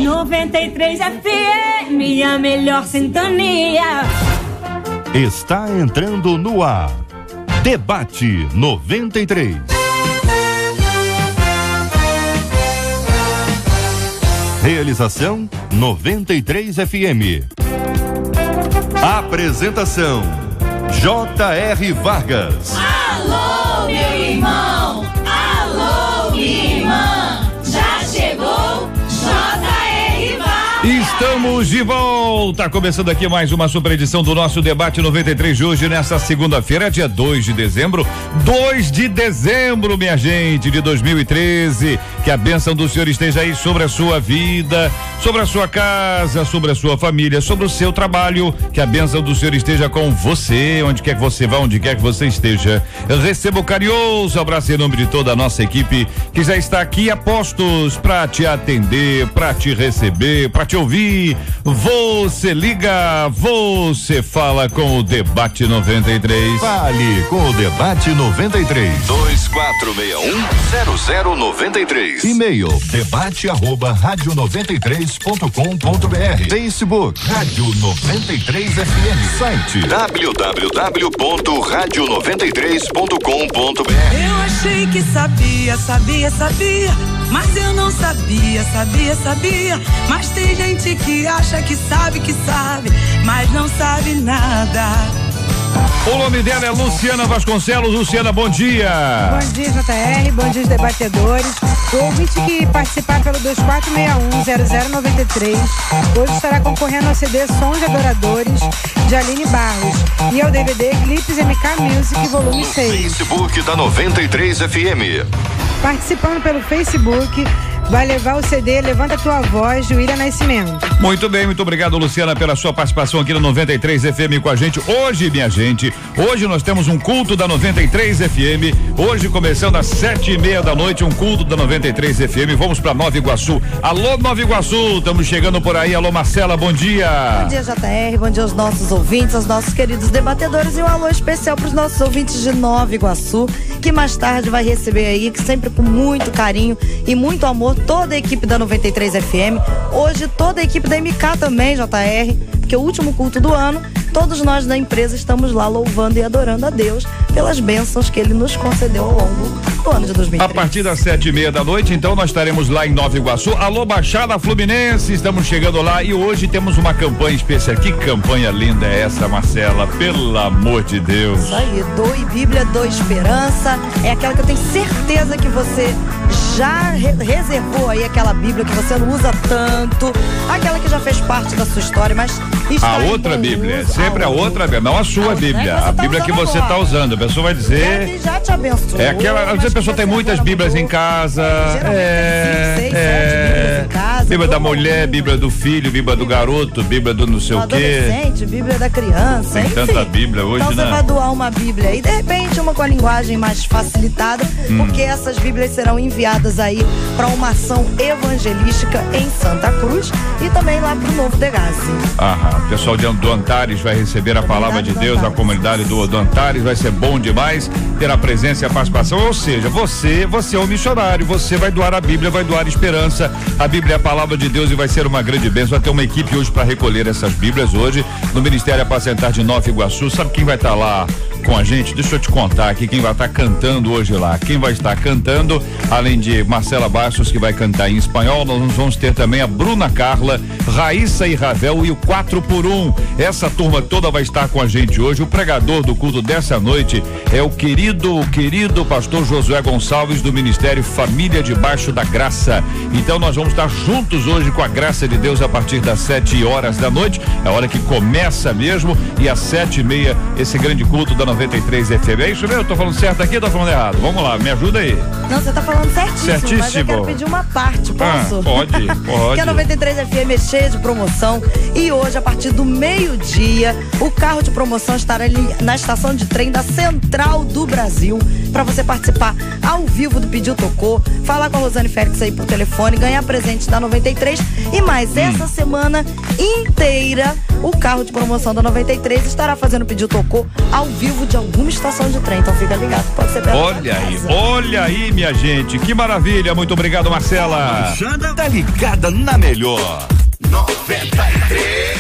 93 FM, a melhor sintonia. Está entrando no ar. Debate 93. Realização 93 FM. Apresentação J.R. Vargas. Alô, meu irmão. Alô, minha irmã. Já chegou J.R. Vargas. Estamos de volta, começando aqui mais uma super edição do nosso Debate 93 de hoje, nesta segunda-feira, dia 2 de dezembro. 2 de dezembro, minha gente, de 2013. Que a bênção do Senhor esteja aí sobre a sua vida, sobre a sua casa, sobre a sua família, sobre o seu trabalho. Que a bênção do Senhor esteja com você, onde quer que você vá, onde quer que você esteja. Eu recebo um carinhoso abraço em nome de toda a nossa equipe que já está aqui a postos para te atender, para te receber, para te ouvir. Você liga, você fala com o Debate 93. Fale com o Debate 93. 2461-0093. E-mail debate@radio93.com.br. Facebook Rádio 93 FM. Site www.radio93.com.br. Eu achei que sabia, mas eu não sabia. Mas tem gente que acha que sabe, mas não sabe nada. O nome dela é Luciana Vasconcelos. Luciana, bom dia. Bom dia, JR, bom dia, os debatedores. O ouvinte que participar pelo 2461-0093 hoje estará concorrendo ao CD Sons de Adoradores, de Aline Barros, e ao DVD Clipes MK Music, volume 6. Facebook da 93 FM. Participando pelo Facebook, vai levar o CD Levanta Tua Voz, de William Nascimento. Muito bem, muito obrigado, Luciana, pela sua participação aqui no 93 FM com a gente. Hoje, minha gente, hoje nós temos um culto da 93 FM. Hoje, começando às 7:30 da noite, um culto da 93 FM. Vamos para Nova Iguaçu. Alô, Nova Iguaçu, estamos chegando por aí. Alô, Marcela, bom dia. Bom dia, JR, bom dia aos nossos ouvintes, aos nossos queridos debatedores, e um alô especial para os nossos ouvintes de Nova Iguaçu, que mais tarde vai receber aí, que sempre com muito carinho e muito amor, toda a equipe da 93 FM. Hoje toda a equipe da MK também, JR, porque o último culto do ano, todos nós da empresa estamos lá louvando e adorando a Deus pelas bênçãos que Ele nos concedeu ao longo do ano de 2013. A partir das 7:30 da noite, então, nós estaremos lá em Nova Iguaçu. Alô, Baixada Fluminense, estamos chegando lá e hoje temos uma campanha especial. Que campanha linda é essa, Marcela? Pelo amor de Deus. Isso aí, doe Bíblia, doe esperança. É aquela que eu tenho certeza que você já reservou aí, aquela Bíblia que você não usa tanto, aquela que já fez parte da sua história, mas está a outra Bíblia, sempre a outra Bíblia, não a sua Bíblia, a Bíblia que você está usando. A pessoa vai dizer. Que já te abençoou. É aquela, às vezes a pessoa tem muitas Bíblias em casa. Bíblia da mulher, Bíblia do filho, Bíblia do garoto, Bíblia do não sei o quê. Adolescente, Bíblia da criança. Tem enfim, tanta Bíblia hoje, então né? você vai doar uma Bíblia e de repente uma com a linguagem mais facilitada, porque essas Bíblias serão enviadas aí para uma ação evangelística em Santa Cruz e também lá pro Novo Degasse. Aham, o pessoal do Antares vai receber a palavra de Deus, a comunidade do Antares, vai ser bom demais ter a presença e a participação, ou seja, você é um missionário, você vai doar a Bíblia, vai doar esperança, a Bíblia é a palavra de Deus e vai ser uma grande bênção. Vai ter uma equipe hoje para recolher essas Bíblias hoje no Ministério Apacentar de Nova Iguaçu. Sabe quem vai estar lá com a gente? Deixa eu te contar aqui quem vai estar cantando hoje lá. Quem vai estar cantando, além de Marcela Bastos, que vai cantar em espanhol, nós vamos ter também a Bruna Carla, Raíssa e Ravel e o 4x1. Essa turma toda vai estar com a gente hoje. O pregador do culto dessa noite é o querido pastor Josué Gonçalves, do Ministério Família Debaixo da Graça. Então nós vamos estar juntos hoje com a graça de Deus a partir das 7h da noite, é a hora que começa mesmo, e às 7h30 esse grande culto da 93 FM. É isso mesmo? Eu tô falando certo aqui ou tô falando errado? Vamos lá, me ajuda aí. Não, você tá falando certíssimo. Mas eu quero pedir uma parte, posso? Pode. Que a 93 FM é cheia de promoção e hoje, a partir do meio-dia, o carro de promoção estará ali na estação de trem da Central do Brasil, para você participar ao vivo do Pediu Tocou, falar com a Rosane Félix aí por telefone, ganhar presentes da 93 e mais. Essa semana inteira, o carro de promoção da 93 estará fazendo Pediu Tocou ao vivo motivo de alguma estação de trem, então fica ligado, pode ser perto. Olha aí, minha gente, que maravilha, muito obrigado, Marcela. Jana tá ligada na melhor 93.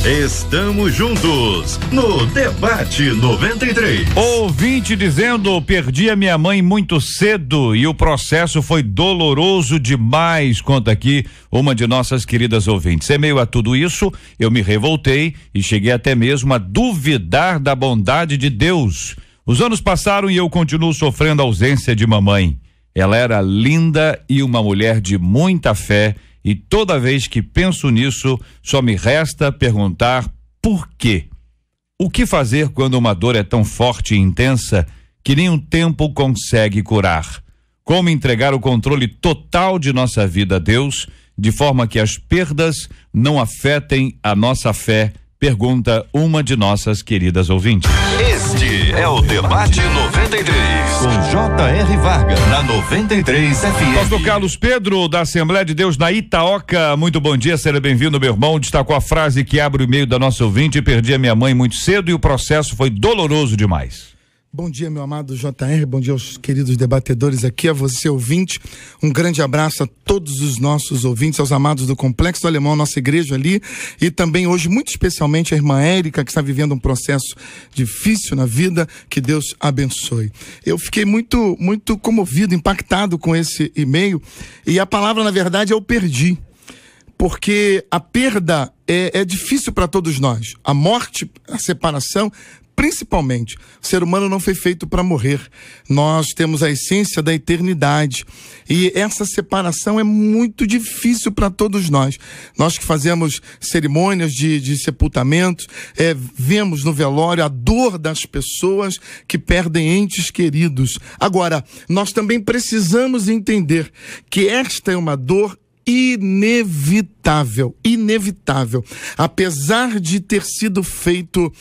Estamos juntos no Debate 93. Ouvinte dizendo: perdi a minha mãe muito cedo e o processo foi doloroso demais. Conta aqui uma de nossas queridas ouvintes. Em meio a tudo isso, eu me revoltei e cheguei até mesmo a duvidar da bondade de Deus. Os anos passaram e eu continuo sofrendo a ausência de mamãe. Ela era linda e uma mulher de muita fé. E toda vez que penso nisso, só me resta perguntar por quê? O que fazer quando uma dor é tão forte e intensa que nenhum tempo consegue curar? Como entregar o controle total de nossa vida a Deus, de forma que as perdas não afetem a nossa fé? Pergunta uma de nossas queridas ouvintes. Este é o Debate 93, com J.R. Vargas, na 93 FM. Pastor Carlos Pedro, da Assembleia de Deus na Itaoca, muito bom dia, seja bem-vindo, meu irmão. Destacou a frase que abre o e-mail da nossa ouvinte: perdi a minha mãe muito cedo e o processo foi doloroso demais. Bom dia, meu amado JR, bom dia aos queridos debatedores aqui, a você ouvinte, um grande abraço a todos os nossos ouvintes, aos amados do Complexo do Alemão, nossa igreja ali, e também hoje, muito especialmente, a irmã Érica, que está vivendo um processo difícil na vida, que Deus abençoe. Eu fiquei muito comovido, impactado com esse e-mail, e a palavra, na verdade, eu perdi. Porque a perda é difícil para todos nós. A morte, a separação, principalmente, o ser humano não foi feito para morrer. Nós temos a essência da eternidade. E essa separação é muito difícil para todos nós. Nós que fazemos cerimônias de sepultamento, vemos no velório a dor das pessoas que perdem entes queridos. Agora, nós também precisamos entender que esta é uma dor inevitável. Apesar de ter sido feito,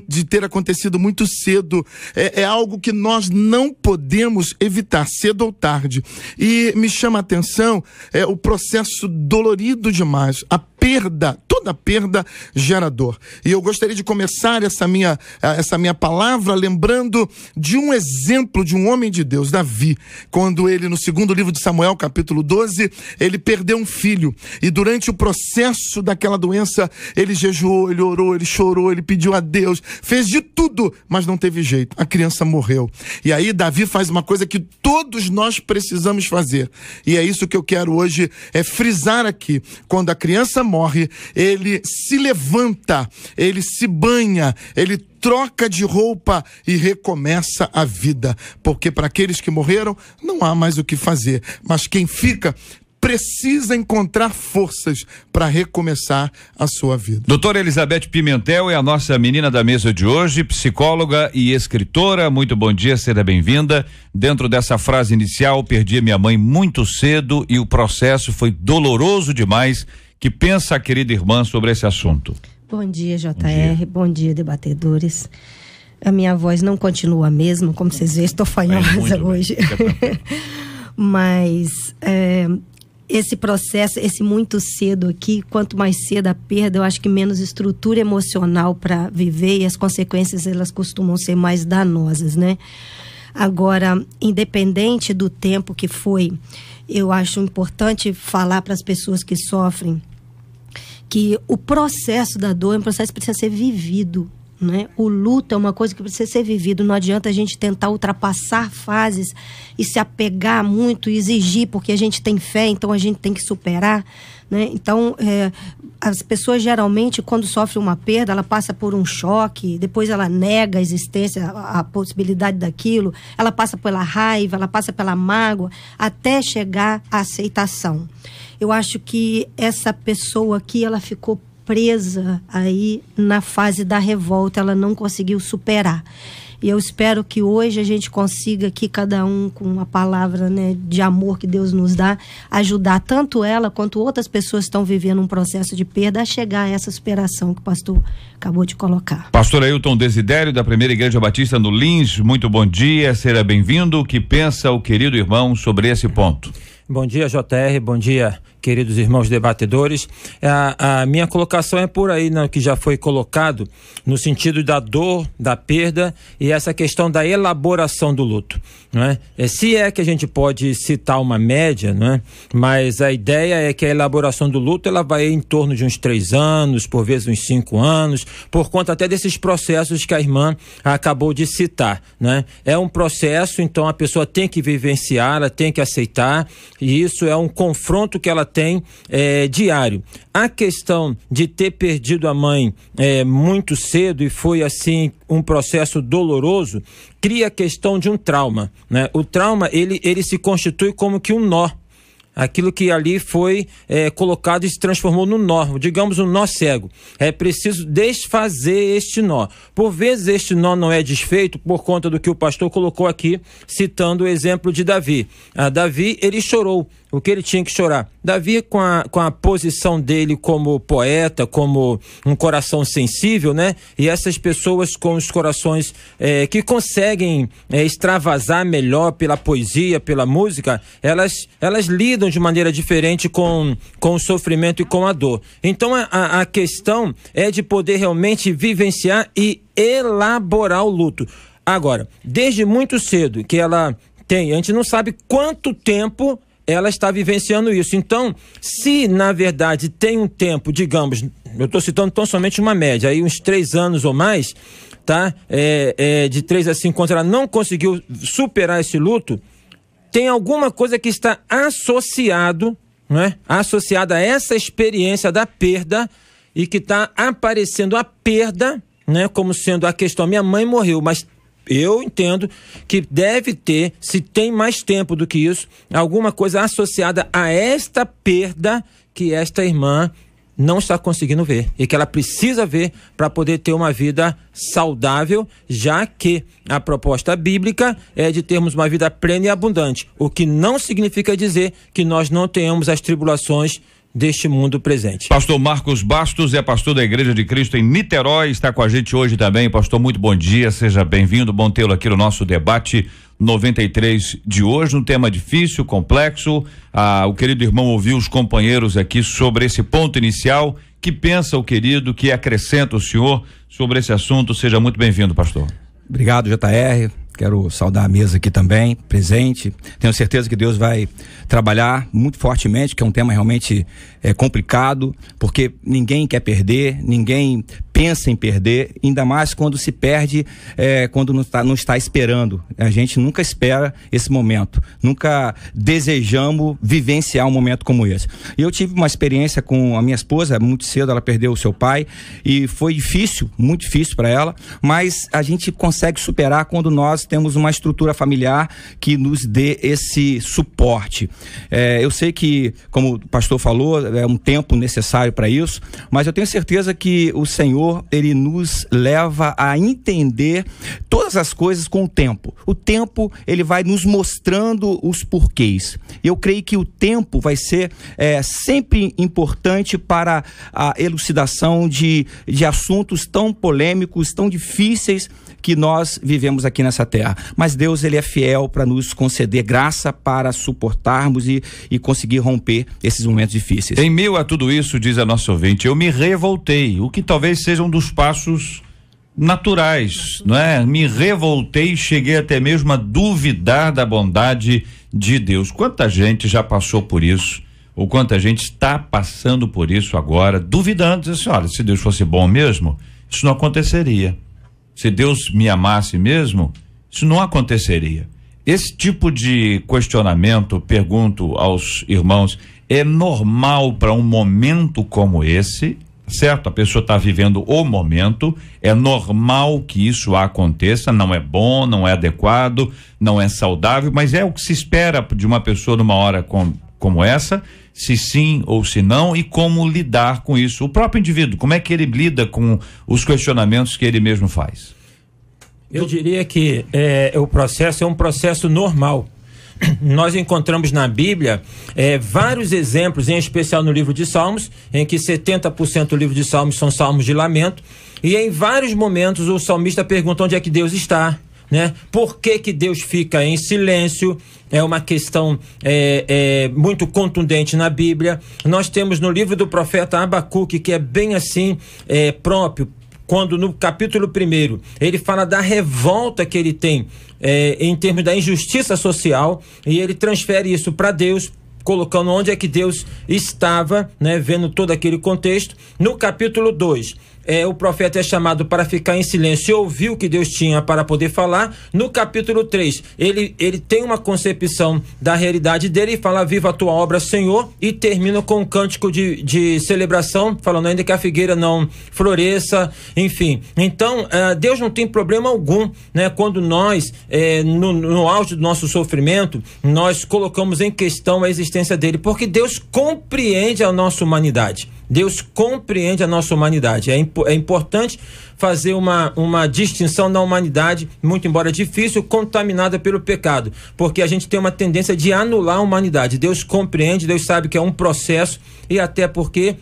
de ter acontecido muito cedo, é algo que nós não podemos evitar, cedo ou tarde. E me chama a atenção o processo dolorido demais, a perda, toda perda gera dor. E eu gostaria de começar essa minha palavra lembrando de um exemplo de um homem de Deus, Davi, quando ele, no segundo livro de Samuel, capítulo 12, ele perdeu um filho, e durante o processo daquela doença, ele jejuou, ele orou, ele chorou, ele pediu a Deus, fez de tudo, mas não teve jeito, a criança morreu. E aí Davi faz uma coisa que todos nós precisamos fazer, e é isso que eu quero hoje frisar aqui. Quando a criança morre, ele se levanta, ele se banha, ele troca de roupa e recomeça a vida, porque para aqueles que morreram não há mais o que fazer, mas quem fica precisa encontrar forças para recomeçar a sua vida. Doutora Elizabeth Pimentel é a nossa menina da mesa de hoje, psicóloga e escritora. Muito bom dia, seja bem-vinda. Dentro dessa frase inicial, perdi a minha mãe muito cedo e o processo foi doloroso demais. Que pensa a querida irmã sobre esse assunto? Bom dia, JR. Bom dia, debatedores. A minha voz não continua a mesma, como vocês veem, estou fanhosa hoje. Mas esse processo, esse muito cedo aqui, quanto mais cedo a perda, eu acho que menos estrutura emocional para viver, e as consequências elas costumam ser mais danosas, né? Agora, independente do tempo que foi, eu acho importante falar para as pessoas que sofrem que o processo da dor é um processo que precisa ser vivido, né? O luto é uma coisa que precisa ser vivido. Não adianta a gente tentar ultrapassar fases e se apegar muito e exigir, porque a gente tem fé, então a gente tem que superar, né? Então, as pessoas geralmente, quando sofrem uma perda, ela passa por um choque, depois ela nega a existência, a possibilidade daquilo, ela passa pela raiva, ela passa pela mágoa, até chegar à aceitação. Eu acho que essa pessoa aqui, ela ficou presa aí na fase da revolta, ela não conseguiu superar. E eu espero que hoje a gente consiga aqui, cada um com a palavra, né, de amor que Deus nos dá, ajudar tanto ela quanto outras pessoas que estão vivendo um processo de perda a chegar a essa superação que o pastor acabou de colocar. Pastor Ailton Desidério, da Primeira Igreja Batista no Lins, muito bom dia, seja bem-vindo. O que pensa o querido irmão sobre esse ponto? Bom dia, JR, bom dia, queridos irmãos debatedores. A minha colocação é por aí, né, que já foi colocado, no sentido da dor, da perda e essa questão da elaboração do luto. Não é? Se é que a gente pode citar uma média, não é? Mas a ideia é que a elaboração do luto ela vai em torno de uns 3 anos, por vezes uns 5 anos, por conta até desses processos que a irmã acabou de citar. Né? É um processo, então a pessoa tem que vivenciar, ela tem que aceitar, e isso é um confronto que ela tem diário. A questão de ter perdido a mãe muito cedo e foi assim um processo doloroso, cria a questão de um trauma, né? O trauma, ele se constitui como que um nó. Aquilo que ali foi colocado e se transformou num nó, digamos um nó cego. É preciso desfazer este nó. Por vezes este nó não é desfeito por conta do que o pastor colocou aqui, citando o exemplo de Davi. Davi, ele chorou o que ele tinha que chorar. Davi, com a posição dele como poeta, como um coração sensível, né? E essas pessoas com os corações que conseguem extravasar melhor pela poesia, pela música, elas lidam de maneira diferente com o sofrimento e com a dor. Então a questão é de poder realmente vivenciar e elaborar o luto. Agora, desde muito cedo que ela tem, a gente não sabe quanto tempo ela está vivenciando isso. Então, se na verdade tem um tempo, digamos, eu estou citando tão somente uma média, aí uns 3 anos ou mais, tá? De 3 a 5 anos, ela não conseguiu superar esse luto, tem alguma coisa que está associada a essa experiência da perda e que está aparecendo a perda, né? Como sendo a questão, minha mãe morreu, mas eu entendo que deve ter, se tem mais tempo do que isso, alguma coisa associada a esta perda que esta irmã não está conseguindo ver e que ela precisa ver para poder ter uma vida saudável, já que a proposta bíblica é de termos uma vida plena e abundante, o que não significa dizer que nós não tenhamos as tribulações deste mundo presente. Pastor Marcos Bastos é pastor da Igreja de Cristo em Niterói, está com a gente hoje também. Pastor, muito bom dia, seja bem-vindo, bom tê-lo aqui no nosso debate 93 de hoje, um tema difícil, complexo. O querido irmão ouviu os companheiros aqui sobre esse ponto inicial. Que pensa o querido, que acrescenta o senhor sobre esse assunto? Seja muito bem-vindo, pastor. Obrigado, JR. Quero saudar a mesa aqui também, presente. Tenho certeza que Deus vai trabalhar muito fortemente, que é um tema realmente complicado, porque ninguém quer perder, ninguém pensa em perder, ainda mais quando se perde, quando não está esperando. A gente nunca espera esse momento, nunca desejamos vivenciar um momento como esse. E eu tive uma experiência com a minha esposa, muito cedo ela perdeu o seu pai, e foi difícil, muito difícil para ela, mas a gente consegue superar quando nós temos uma estrutura familiar que nos dê esse suporte. Eu sei que, como o pastor falou, é um tempo necessário para isso, mas eu tenho certeza que o Senhor, ele nos leva a entender todas as coisas com o tempo. O tempo, ele vai nos mostrando os porquês. Eu creio que o tempo vai ser sempre importante para a elucidação de assuntos tão polêmicos, tão difíceis que nós vivemos aqui nessa terra. Mas Deus, ele é fiel para nos conceder graça para suportarmos e conseguir romper esses momentos difíceis. Em meio a tudo isso, diz a nossa ouvinte, eu me revoltei, o que talvez seja um dos passos naturais, não é? Me revoltei e cheguei até mesmo a duvidar da bondade de Deus. Quanta gente já passou por isso, ou quanta gente está passando por isso agora, duvidando, diz assim, olha, se Deus fosse bom mesmo, isso não aconteceria. Se Deus me amasse mesmo, isso não aconteceria. Esse tipo de questionamento, pergunto aos irmãos, é normal para um momento como esse, certo? A pessoa está vivendo o momento, é normal que isso aconteça, não é bom, não é adequado, não é saudável, mas é o que se espera de uma pessoa numa hora como essa, se sim ou se não, e como lidar com isso. O próprio indivíduo, como é que ele lida com os questionamentos que ele mesmo faz? Eu diria que o processo é um processo normal. Nós encontramos na Bíblia vários exemplos, em especial no livro de Salmos, em que 70% do livro de Salmos são salmos de lamento, e em vários momentos o salmista pergunta onde é que Deus está, né? Por que que Deus fica em silêncio? É uma questão muito contundente na Bíblia. Nós temos no livro do profeta Abacuque, que é bem assim, próprio, quando no capítulo 1 ele fala da revolta que ele tem em termos da injustiça social, e ele transfere isso para Deus, colocando onde é que Deus estava, né, vendo todo aquele contexto. No capítulo 2, o profeta é chamado para ficar em silêncio e ouvir o que Deus tinha para poder falar. No capítulo 3, ele tem uma concepção da realidade dele e fala: viva a tua obra, Senhor, e termina com um cântico de celebração, falando ainda que a figueira não floresça, enfim. Então, Deus não tem problema algum, né, quando nós, no auge do nosso sofrimento, nós colocamos em questão a existência dele, porque Deus compreende a nossa humanidade. Deus compreende a nossa humanidade. É importante fazer uma distinção da humanidade, muito embora difícil, contaminada pelo pecado, porque a gente tem uma tendência de anular a humanidade. Deus compreende, Deus sabe que é um processo, e até porque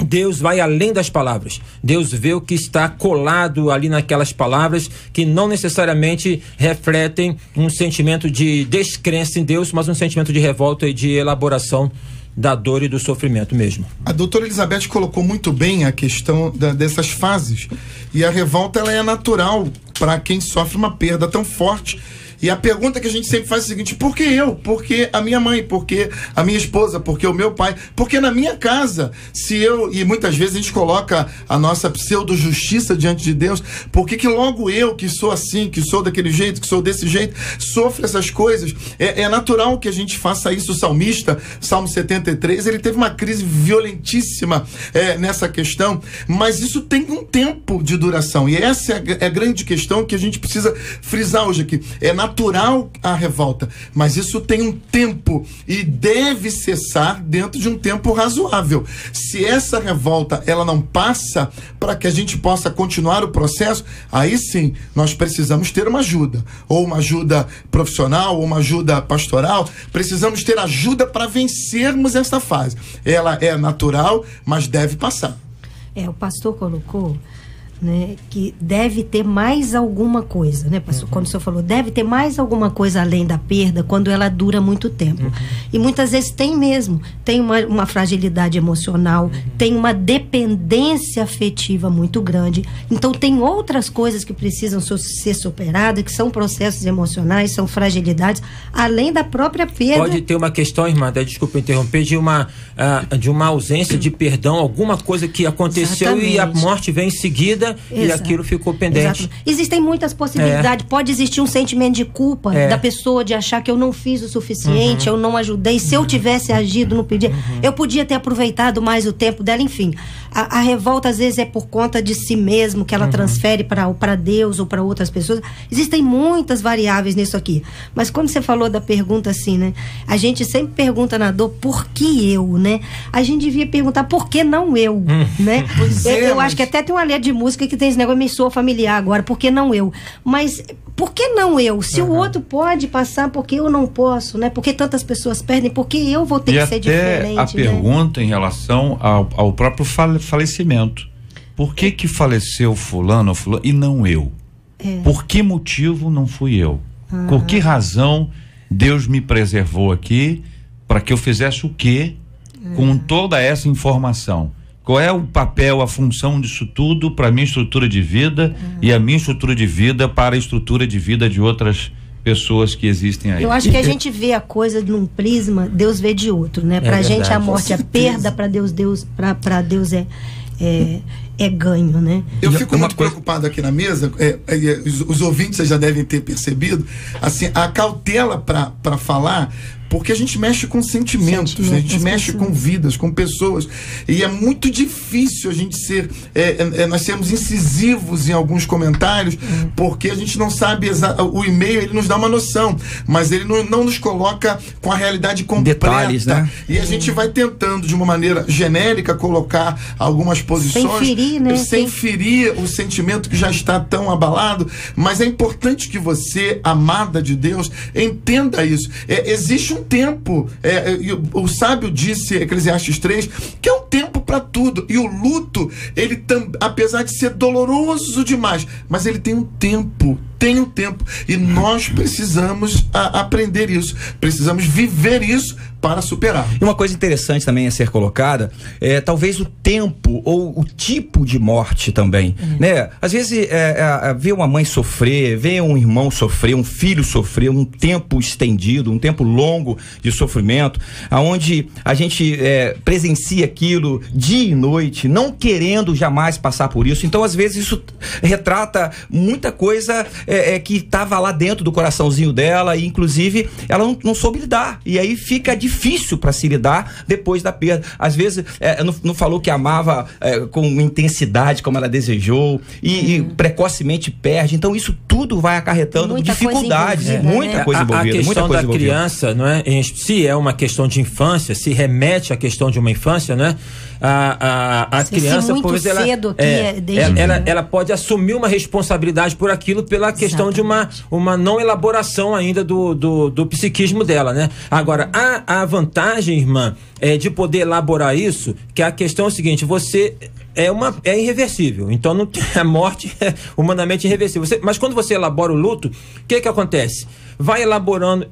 Deus vai além das palavras. Deus vê o que está colado ali naquelas palavras, que não necessariamente refletem um sentimento de descrença em Deus, mas um sentimento de revolta e de elaboração da dor e do sofrimento mesmo. A doutora Elizabeth colocou muito bem a questão dessas fases, e a revolta ela é natural para quem sofre uma perda tão forte. E a pergunta que a gente sempre faz é a seguinte: por que eu? Por que a minha mãe? Por que a minha esposa? Por que o meu pai? Por que na minha casa? Se eu... E muitas vezes a gente coloca a nossa pseudo-justiça diante de Deus. Por que logo eu, que sou assim, que sou daquele jeito, que sou desse jeito, sofro essas coisas? É natural que a gente faça isso. O salmista, Salmo 73, ele teve uma crise violentíssima nessa questão, mas isso tem um tempo de duração. E essa é a grande questão que a gente precisa frisar hoje aqui. É natural a revolta, mas isso tem um tempo e deve cessar dentro de um tempo razoável. Se essa revolta ela não passa para que a gente possa continuar o processo, aí sim nós precisamos ter uma ajuda, ou uma ajuda profissional, ou uma ajuda pastoral. Precisamos ter ajuda para vencermos essa fase. Ela é natural, mas deve passar. O pastor colocou, né, que deve ter mais alguma coisa, né, pastor? Quando o senhor falou, deve ter mais alguma coisa além da perda, quando ela dura muito tempo. E muitas vezes tem mesmo, tem uma fragilidade emocional, tem uma dependência afetiva muito grande. Então tem outras coisas que precisam ser superadas, que são processos emocionais, são fragilidades, além da própria perda. Pode ter uma questão, irmã, desculpa interromper, de uma ausência de perdão, alguma coisa que aconteceu. Exatamente. E a morte vem em seguida. E aquilo ficou pendente. Exato. Existem muitas possibilidades. Pode existir um sentimento de culpa da pessoa, de achar que eu não fiz o suficiente, eu não ajudei. Se eu tivesse agido no pedir, eu podia ter aproveitado mais o tempo dela. Enfim, a revolta às vezes é por conta de si mesmo, que ela transfere para Deus ou para outras pessoas. Existem muitas variáveis nisso aqui. Mas quando você falou da pergunta assim, né? A gente sempre pergunta na dor, por que eu, né? A gente devia perguntar, por que não eu, né? Eu acho que até tem uma letra de música que tem esse negócio, me soa familiar agora, por que não eu? Mas por que não eu? Se o outro pode passar, por que eu não posso, né? Por que tantas pessoas perdem? Por que eu vou ter que ser diferente? A pergunta em relação ao próprio falecimento. Por que faleceu fulano ou fulano e não eu? Por que motivo não fui eu? Por que razão Deus me preservou aqui para que eu fizesse o quê com toda essa informação? Qual é o papel, a função disso tudo para a minha estrutura de vida e a minha estrutura de vida para a estrutura de vida de outras pessoas que existem aí? Eu acho que a gente vê a coisa num prisma, Deus vê de outro, né? Pra gente a morte é perda, para Deus é ganho, né? Eu fico muito preocupado aqui na mesa, os ouvintes já devem ter percebido, assim, a cautela para falar, porque a gente mexe com sentimentos, a gente mexe com vidas, com pessoas, e é muito difícil a gente ser, nós sermos incisivos em alguns comentários, porque a gente não sabe o e-mail, ele nos dá uma noção, mas ele não nos coloca com a realidade completa. Detalhes, né? E a gente vai tentando de uma maneira genérica colocar algumas posições sem ferir o sentimento que já está tão abalado, mas é importante que você, amada de Deus, entenda isso. Existe um tempo, o sábio disse, Eclesiastes 3, que é um tempo para tudo. E o luto, ele apesar de ser doloroso demais, mas ele tem um tempo. E nós precisamos aprender isso, precisamos viver isso para superar. E uma coisa interessante também a ser colocada é talvez o tempo ou o tipo de morte também, né? Às vezes ver uma mãe sofrer, ver um irmão sofrer, um filho sofrer, um tempo estendido, um tempo longo de sofrimento, aonde a gente presencia aquilo dia e noite, não querendo jamais passar por isso. Então, às vezes, isso retrata muita coisa que estava lá dentro do coraçãozinho dela, e inclusive ela não soube lidar, e aí fica difícil para se lidar depois da perda. Às vezes não falou que amava com intensidade como ela desejou, e precocemente perde. Então isso tudo vai acarretando muita dificuldades, muita coisa envolvida. A questão da criança, não é? Se é uma questão de infância, se remete à questão de uma infância, não é? A criança, por vezes, ela pode assumir uma responsabilidade por aquilo pela questão de uma não elaboração ainda do psiquismo dela, né? Agora, a vantagem, irmã, de poder elaborar isso, que a questão é o seguinte: você é irreversível, então não tem, a morte é humanamente irreversível. Mas quando você elabora o luto, o que acontece? Vai elaborando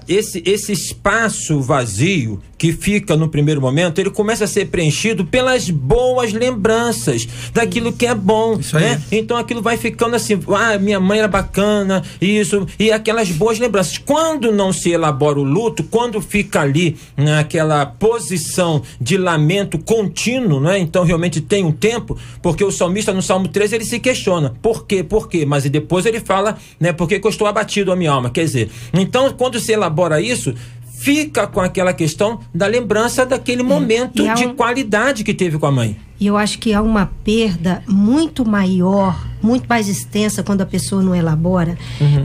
esse espaço vazio que fica no primeiro momento, ele começa a ser preenchido pelas boas lembranças daquilo que é bom, né? Então aquilo vai ficando assim, minha mãe era bacana, isso, e aquelas boas lembranças. Quando não se elabora o luto, quando fica ali naquela posição de lamento contínuo, né? Então realmente tem um tempo, porque o salmista no Salmo 13 ele se questiona, por quê? Mas e depois ele fala, né, por que eu estou abatido a minha alma? Quer dizer, então quando se elabora isso, fica com aquela questão da lembrança daquele momento de qualidade que teve com a mãe. E eu acho que há uma perda muito maior, muito mais extensa quando a pessoa não elabora,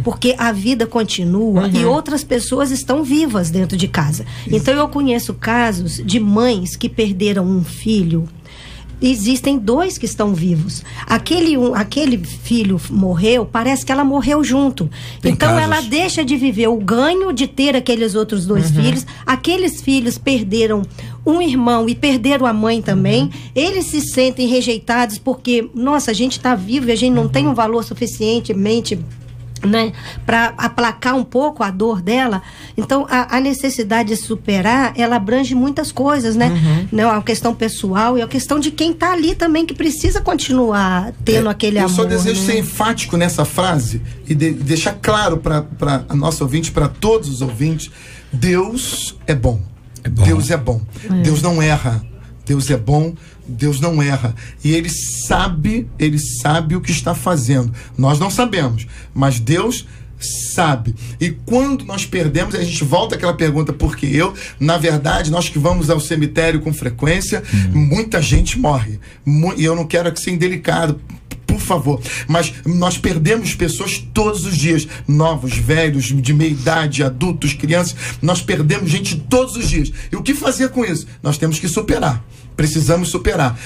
porque a vida continua e outras pessoas estão vivas dentro de casa. Então eu conheço casos de mães que perderam um filho. Existem 2 que estão vivos. Aquele filho morreu, parece que ela morreu junto. Então ela deixa de viver o ganho de ter aqueles outros 2 filhos. Aqueles filhos perderam um irmão e perderam a mãe também. Eles se sentem rejeitados porque, nossa, a gente está vivo e a gente não tem um valor suficientemente, né, para aplacar um pouco a dor dela. Então a necessidade de superar, ela abrange muitas coisas, né? A questão pessoal e a questão de quem está ali também, que precisa continuar tendo aquele amor. Eu só desejo ser enfático nessa frase e deixar claro para a nossa ouvinte, para todos os ouvintes: Deus é bom. Deus é bom. Deus não erra. Deus é bom, Deus não erra. E Ele sabe o que está fazendo. Nós não sabemos, mas Deus sabe. E quando nós perdemos, a gente volta àquela pergunta: por que eu? Na verdade, nós que vamos ao cemitério com frequência, muita gente morre. E eu não quero ser indelicado, por favor, mas nós perdemos pessoas todos os dias, novos, velhos, de meia idade, adultos, crianças. Nós perdemos gente todos os dias. E o que fazer com isso? Nós temos que superar. Precisamos superar.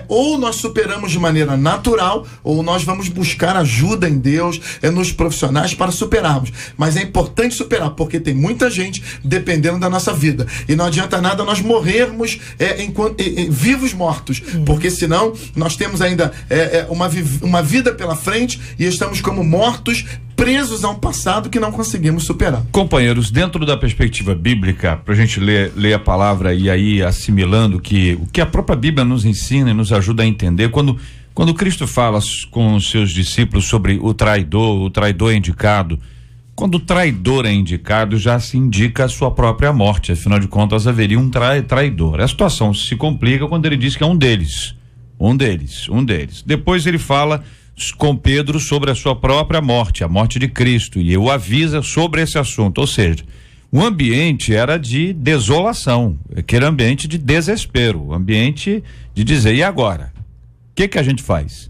Ou nós superamos de maneira natural, ou nós vamos buscar ajuda em Deus, nos profissionais, para superarmos. Mas é importante superar, porque tem muita gente dependendo da nossa vida. E não adianta nada nós morrermos vivos mortos, porque senão nós temos ainda uma vida pela frente e estamos como mortos, presos a um passado que não conseguimos superar. Companheiros, dentro da perspectiva bíblica, para a gente ler a palavra e aí assimilando o que a própria Bíblia nos ensina e nos ajuda a entender, quando Cristo fala com os seus discípulos sobre o traidor é indicado. Quando o traidor é indicado, já se indica a sua própria morte, afinal de contas haveria um traidor. A situação se complica quando ele diz que é um deles. Depois ele fala com Pedro sobre a sua própria morte, a morte de Cristo, e o avisa sobre esse assunto. Ou seja, o ambiente era de desolação, aquele ambiente de desespero, o ambiente de dizer: e agora? O que a gente faz?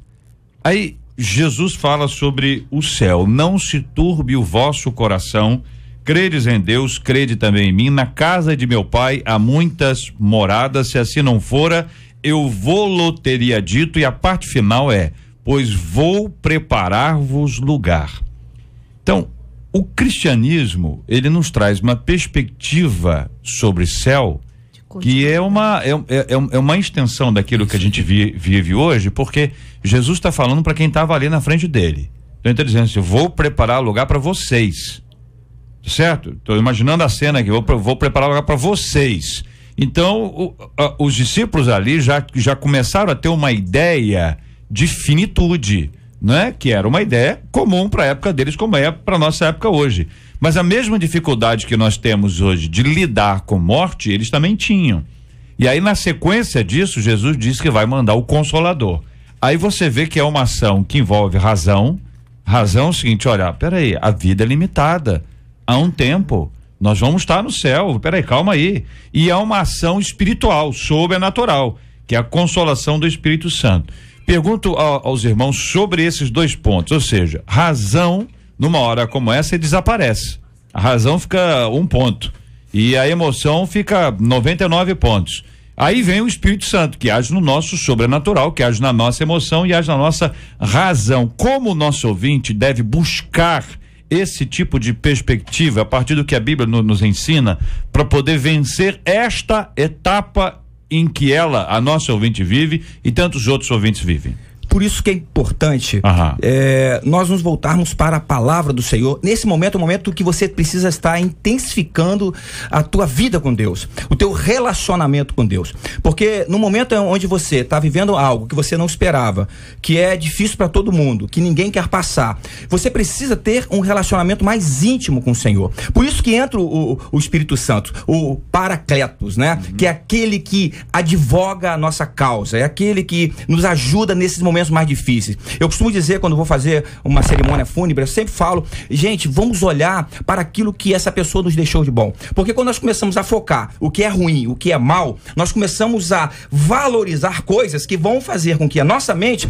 Aí Jesus fala sobre o céu: não se turbe o vosso coração, credes em Deus, crede também em mim. Na casa de meu pai há muitas moradas, se assim não fora, eu vou-lo teria dito. E a parte final é: pois vou preparar-vos lugar. Então, o cristianismo, ele nos traz uma perspectiva sobre céu que é uma extensão daquilo que a gente vive hoje, porque Jesus está falando para quem estava ali na frente dele. Então ele está dizendo assim: eu vou preparar lugar para vocês, certo? Estou imaginando a cena aqui, vou preparar lugar para vocês. Então os discípulos ali já começaram a ter uma ideia de finitude, né? Que era uma ideia comum para a época deles, como é para nossa época hoje. Mas a mesma dificuldade que nós temos hoje de lidar com morte, eles também tinham. E aí, na sequência disso, Jesus disse que vai mandar o Consolador. Aí você vê que é uma ação que envolve razão. Razão é o seguinte: olha, peraí, a vida é limitada. Há um tempo, nós vamos estar no céu, peraí, calma aí. E é uma ação espiritual, sobrenatural, que é a consolação do Espírito Santo. Pergunto aos irmãos sobre esses dois pontos, ou seja, razão, numa hora como essa, desaparece. A razão fica 1 ponto e a emoção fica 99 pontos. Aí vem o Espírito Santo, que age no nosso sobrenatural, que age na nossa emoção e age na nossa razão. Como o nosso ouvinte deve buscar esse tipo de perspectiva a partir do que a Bíblia nos ensina para poder vencer esta etapa em que a nossa ouvinte vive e tantos outros ouvintes vivem? Por isso que é importante nós nos voltarmos para a palavra do Senhor. Nesse momento é o momento que você precisa estar intensificando a tua vida com Deus, o teu relacionamento com Deus. Porque no momento onde você está vivendo algo que você não esperava, que é difícil para todo mundo, que ninguém quer passar, você precisa ter um relacionamento mais íntimo com o Senhor. Por isso que entra o Espírito Santo, o Paracletos, né? Que é aquele que advoga a nossa causa, é aquele que nos ajuda nesses momentos mais difíceis. Eu costumo dizer, quando vou fazer uma cerimônia fúnebre, eu sempre falo: gente, vamos olhar para aquilo que essa pessoa nos deixou de bom. Porque quando nós começamos a focar o que é ruim, o que é mal, nós começamos a valorizar coisas que vão fazer com que a nossa mente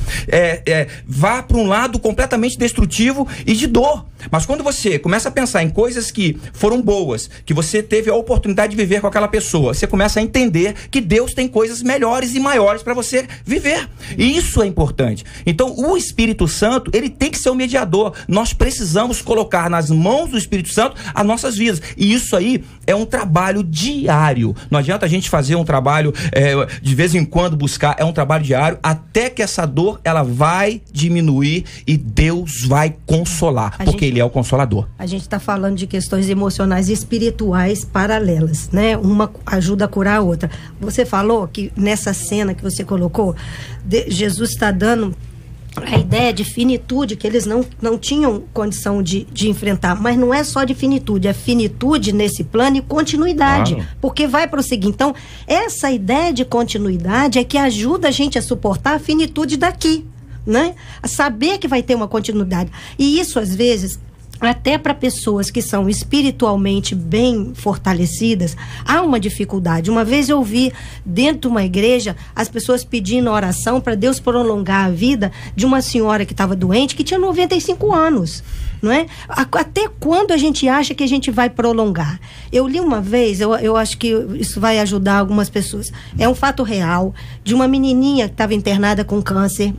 vá para um lado completamente destrutivo e de dor. Mas quando você começa a pensar em coisas que foram boas, que você teve a oportunidade de viver com aquela pessoa, você começa a entender que Deus tem coisas melhores e maiores para você viver. E isso é importante. Então, o Espírito Santo, ele tem que ser o mediador. Nós precisamos colocar nas mãos do Espírito Santo as nossas vidas. E isso aí é um trabalho diário. Não adianta a gente fazer um trabalho de vez em quando buscar. É um trabalho diário até que essa dor, ela vai diminuir e Deus vai consolar. Porque Ele é o Consolador. A gente está falando de questões emocionais e espirituais paralelas, né? Uma ajuda a curar a outra. Você falou que nessa cena que você colocou, Jesus está dando a ideia de finitude que eles não tinham condição de enfrentar, mas não é só de finitude, é finitude nesse plano e continuidade, claro, porque vai prosseguir. Então, essa ideia de continuidade é que ajuda a gente a suportar a finitude daqui, né? A saber que vai ter uma continuidade. E isso, às vezes, até para pessoas que são espiritualmente bem fortalecidas, há uma dificuldade. Uma vez eu vi dentro de uma igreja as pessoas pedindo oração para Deus prolongar a vida de uma senhora que estava doente, que tinha 95 anos. Não é? Até quando a gente acha que a gente vai prolongar? Eu li uma vez, eu acho que isso vai ajudar algumas pessoas. É um fato real de uma menininha que estava internada com câncer.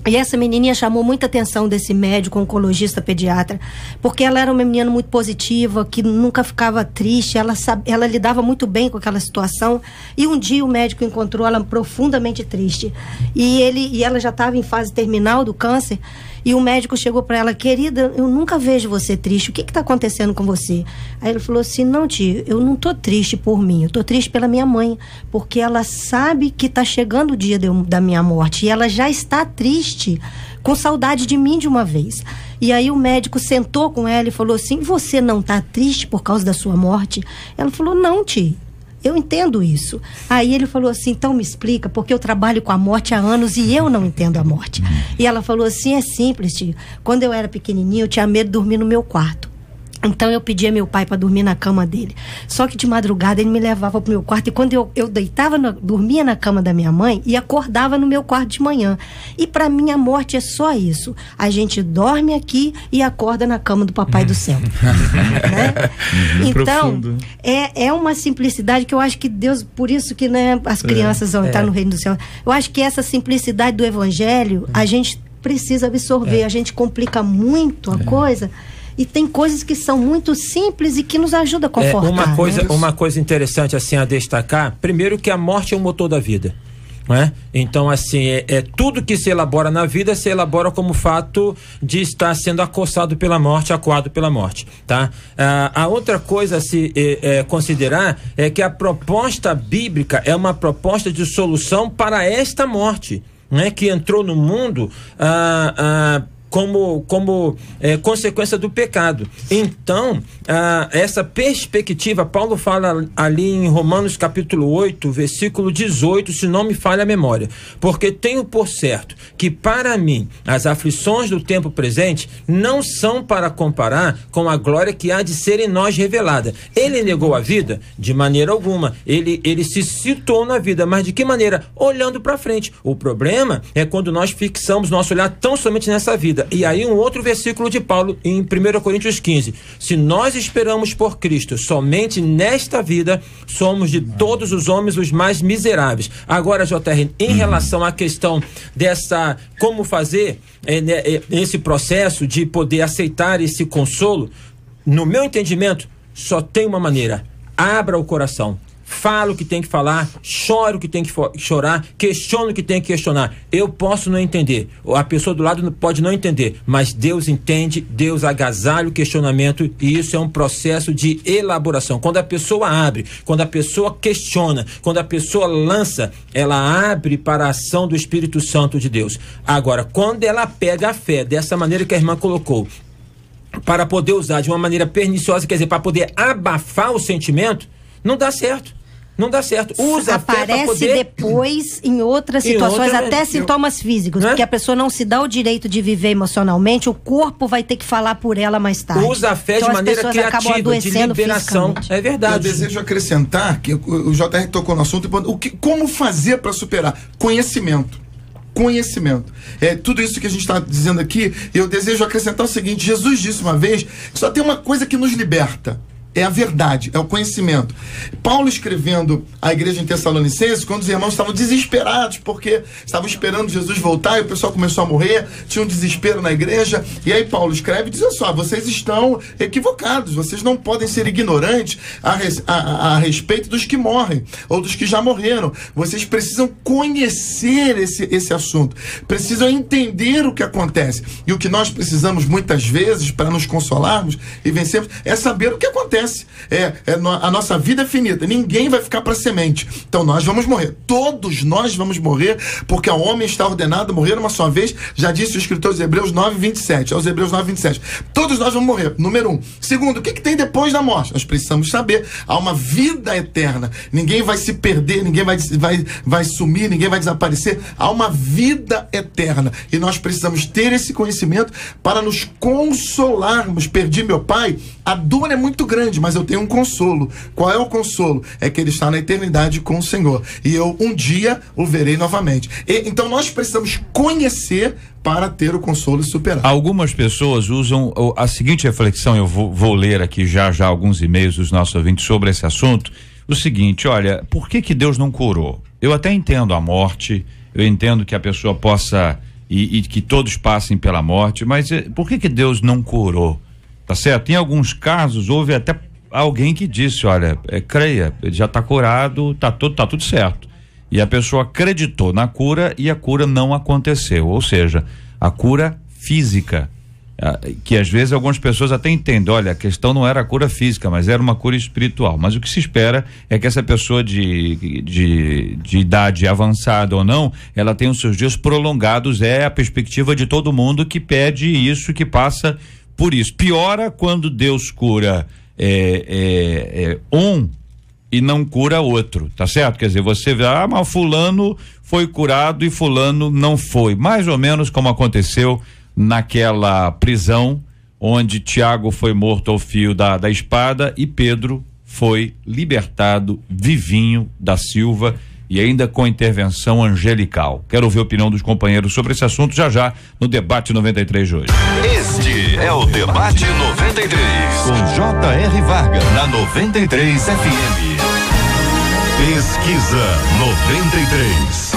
E essa menininha chamou muita atenção desse médico, oncologista, pediatra, porque ela era uma menina muito positiva, que nunca ficava triste, ela lidava muito bem com aquela situação. E um dia o médico encontrou ela profundamente triste. E ela já estava em fase terminal do câncer. E o médico chegou para ela: querida, eu nunca vejo você triste, o que está acontecendo com você? Aí ele falou assim: não, tio, eu não tô triste por mim, eu tô triste pela minha mãe, porque ela sabe que está chegando o dia da minha morte, e ela já está triste, com saudade de mim de uma vez. E aí o médico sentou com ela e falou assim: você não está triste por causa da sua morte? Ela falou: não, tio, eu entendo isso. Aí ele falou assim: então me explica, porque eu trabalho com a morte há anos e eu não entendo a morte. E ela falou assim: é simples, tio. Quando eu era pequenininha, eu tinha medo de dormir no meu quarto. Então eu pedia meu pai para dormir na cama dele. Só que de madrugada ele me levava pro meu quarto, e quando eu dormia na cama da minha mãe e acordava no meu quarto de manhã. E para mim a morte é só isso. A gente dorme aqui e acorda na cama do Papai do Céu. Né? Então, é uma simplicidade que eu acho que Deus, por isso que, né, as crianças vão entrar no reino do céu. Eu acho que essa simplicidade do evangelho, a gente precisa absorver. A gente complica muito a coisa. E tem coisas que são muito simples e que nos ajudam a confortar. Uma coisa interessante assim a destacar, primeiro que a morte é o motor da vida. Né? Então, assim, tudo que se elabora na vida se elabora como fato de estar sendo acossado pela morte, acuado pela morte, tá? A outra coisa a se considerar é que a proposta bíblica é uma proposta de solução para esta morte, né? Que entrou no mundo como consequência do pecado. Então, essa perspectiva, Paulo fala ali em Romanos capítulo 8, versículo 18, se não me falha a memória, porque tenho por certo que para mim as aflições do tempo presente não são para comparar com a glória que há de ser em nós revelada. Ele negou a vida? De maneira alguma. Ele se situou na vida, mas de que maneira? Olhando para frente. O problema é quando nós fixamos nosso olhar tão somente nessa vida. E aí um outro versículo de Paulo em 1 Coríntios 15, se nós esperamos por Cristo somente nesta vida, somos de todos os homens os mais miseráveis. Agora, JR, em relação à questão dessa, como fazer esse processo de poder aceitar esse consolo, no meu entendimento, só tem uma maneira: abra o coração. Fala o que tem que falar, chora o que tem que chorar, questiona o que tem que questionar. Eu posso não entender, a pessoa do lado pode não entender, mas Deus entende, Deus agasalha o questionamento, e isso é um processo de elaboração. Quando a pessoa abre, quando a pessoa questiona, quando a pessoa lança, ela abre para a ação do Espírito Santo de Deus. Agora, quando ela pega a fé dessa maneira que a irmã colocou, para poder usar de uma maneira perniciosa, quer dizer, para poder abafar o sentimento, não dá certo. Não dá certo. Usa a fé para poder... depois em outras situações, até sintomas físicos, porque a pessoa não se dá o direito de viver emocionalmente, o corpo vai ter que falar por ela mais tarde. Usa a fé de maneira criativa, de liberação. É verdade. Eu desejo acrescentar que o JR tocou no assunto, como fazer para superar? Conhecimento. Tudo isso que a gente está dizendo aqui, eu desejo acrescentar o seguinte: Jesus disse uma vez que só tem uma coisa que nos liberta. É a verdade, é o conhecimento. Paulo, escrevendo à igreja em Tessalonicenses, quando os irmãos estavam desesperados porque estavam esperando Jesus voltar e o pessoal começou a morrer, tinha um desespero na igreja, e aí Paulo escreve e diz: olha só, vocês estão equivocados, vocês não podem ser ignorantes a respeito dos que morrem ou dos que já morreram. Vocês precisam conhecer esse assunto, precisam entender o que acontece, e o que nós precisamos muitas vezes para nos consolarmos e vencermos é saber o que acontece. A nossa vida é finita, ninguém vai ficar para semente, então nós vamos morrer, todos nós vamos morrer, porque ao homem está ordenado morrer uma só vez, já disse o escritor de Hebreus 9:27, aos Hebreus 9:27, todos nós vamos morrer, número 1. Segundo, o que tem depois da morte? Nós precisamos saber, há uma vida eterna, ninguém vai se perder, ninguém vai sumir, ninguém vai desaparecer, há uma vida eterna, e nós precisamos ter esse conhecimento para nos consolarmos. Perdi meu pai, a dor é muito grande, mas eu tenho um consolo. Qual é o consolo? É que ele está na eternidade com o Senhor, e eu um dia o verei novamente. Então nós precisamos conhecer para ter o consolo e superar. Algumas pessoas usam a seguinte reflexão, eu vou ler aqui já alguns e-mails dos nossos ouvintes sobre esse assunto, o seguinte: olha, por que Deus não curou? Eu até entendo a morte, eu entendo que a pessoa possa e que todos passem pela morte, mas por que Deus não curou? Tá certo? Em alguns casos houve até alguém que disse: olha, creia, ele já está curado, tá tudo certo. E a pessoa acreditou na cura e a cura não aconteceu, ou seja, a cura física, que às vezes algumas pessoas até entendem, olha, a questão não era a cura física, mas era uma cura espiritual, mas o que se espera é que essa pessoa de idade avançada ou não, ela tenha os seus dias prolongados. É a perspectiva de todo mundo que pede isso, que passa por isso. Piora quando Deus cura um e não cura outro, tá certo? Quer dizer, você vê, mas fulano foi curado e fulano não foi. Mais ou menos como aconteceu naquela prisão onde Tiago foi morto ao fio da espada e Pedro foi libertado vivinho da Silva, e ainda com intervenção angelical. Quero ouvir a opinião dos companheiros sobre esse assunto já no Debate 93 de hoje. Este é o Debate 93, com J.R. Vargas, na 93 FM. Pesquisa 93.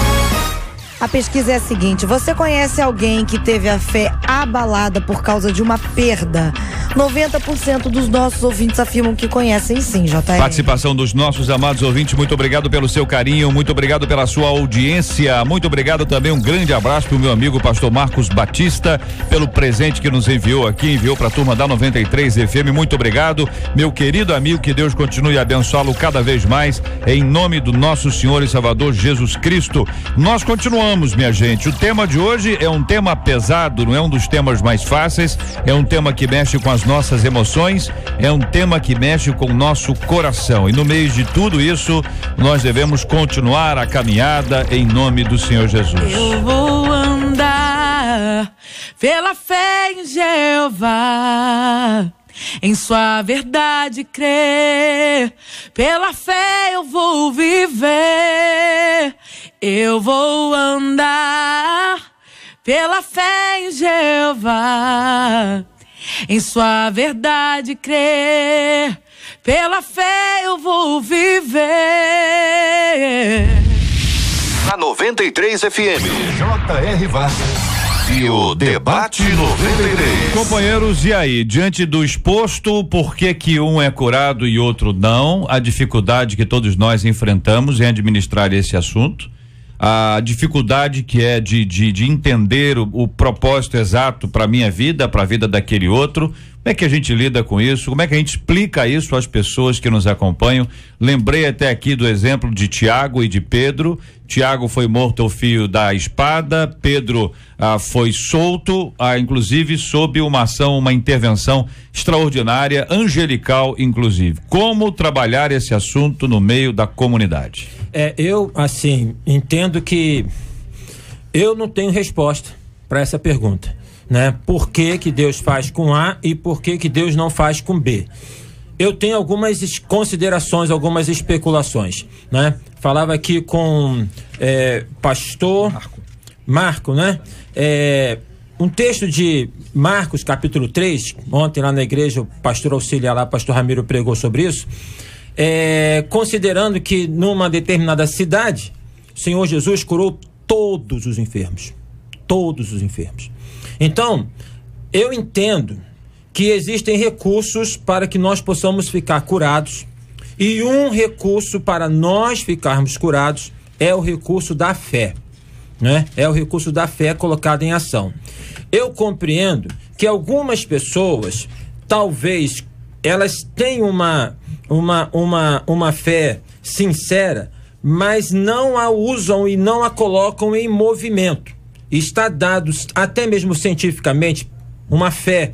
A pesquisa é a seguinte: você conhece alguém que teve a fé abalada por causa de uma perda 90% dos nossos ouvintes afirmam que conhecem sim, JR. Participação dos nossos amados ouvintes, muito obrigado pelo seu carinho, muito obrigado pela sua audiência, muito obrigado também, um grande abraço pro meu amigo pastor Marcos Batista, pelo presente que nos enviou aqui, enviou pra turma da 93 FM, muito obrigado, meu querido amigo, que Deus continue a abençoá-lo cada vez mais, em nome do nosso Senhor e Salvador Jesus Cristo. Nós continuamos, minha gente, o tema de hoje é um tema pesado, não é um dos temas mais fáceis, é um tema que mexe com as nossas emoções, é um tema que mexe com o nosso coração, e no meio de tudo isso, nós devemos continuar a caminhada em nome do Senhor Jesus. Eu vou andar pela fé em Jeová, em sua verdade crer, pela fé eu vou viver, eu vou andar pela fé em Jeová, em sua verdade crer, pela fé eu vou viver. Na 93 FM, J.R. Vargas e o Debate 93. Companheiros, e aí? Diante do exposto, por que um é curado e outro não? A dificuldade que todos nós enfrentamos em administrar esse assunto. A dificuldade que é de entender o propósito exato para minha vida, para a vida daquele outro. Como é que a gente lida com isso? Como é que a gente explica isso às pessoas que nos acompanham? Lembrei até aqui do exemplo de Tiago e de Pedro. Tiago foi morto ao fio da espada, Pedro foi solto, inclusive sob uma ação, uma intervenção extraordinária, angelical inclusive. Como trabalhar esse assunto no meio da comunidade? Eu, assim, entendo que eu não tenho resposta para essa pergunta, né? Por que Deus faz com A e por que Deus não faz com B? Eu tenho algumas considerações, algumas especulações, né? Falava aqui com pastor Marco, né? Um texto de Marcos, capítulo 3, ontem lá na igreja, o pastor auxiliar lá, pastor Ramiro, pregou sobre isso. Considerando que numa determinada cidade, o Senhor Jesus curou todos os enfermos. Todos os enfermos. Então, eu entendo que existem recursos para que nós possamos ficar curados, e um recurso para nós ficarmos curados é o recurso da fé, né? É o recurso da fé colocado em ação. Eu compreendo que algumas pessoas, talvez, elas tenham uma fé sincera, mas não a usam e não a colocam em movimento. Está dado, até mesmo cientificamente, uma fé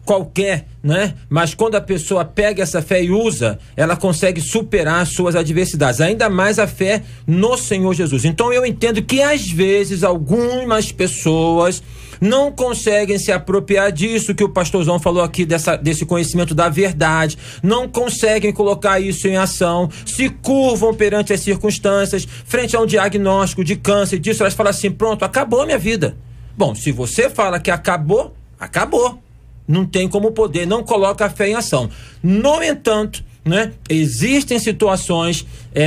qualquer, né? Mas quando a pessoa pega essa fé e usa, ela consegue superar as suas adversidades, ainda mais a fé no Senhor Jesus. Então eu entendo que às vezes algumas pessoas não conseguem se apropriar disso que o pastorzão falou aqui, desse conhecimento da verdade, não conseguem colocar isso em ação, se curvam perante as circunstâncias, frente a um diagnóstico de câncer, disso, elas falam assim: pronto, acabou a minha vida. Bom, se você fala que acabou, acabou. Não tem como poder, não coloca a fé em ação. No entanto, né, existem situações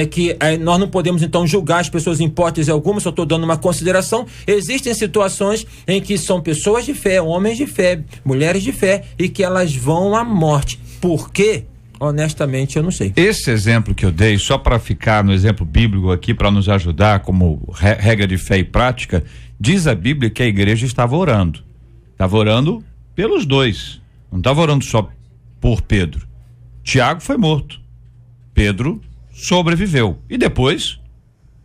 que nós não podemos então julgar as pessoas em hipótese alguma, só estou dando uma consideração. Existem situações em que são pessoas de fé, homens de fé, mulheres de fé, e que elas vão à morte. Por quê? Honestamente, eu não sei. Esse exemplo que eu dei, só para ficar no exemplo bíblico aqui, para nos ajudar como regra de fé e prática, diz a Bíblia que a igreja estava orando. Estava orando pelos dois, não estava orando só por Pedro. Tiago foi morto, Pedro sobreviveu e depois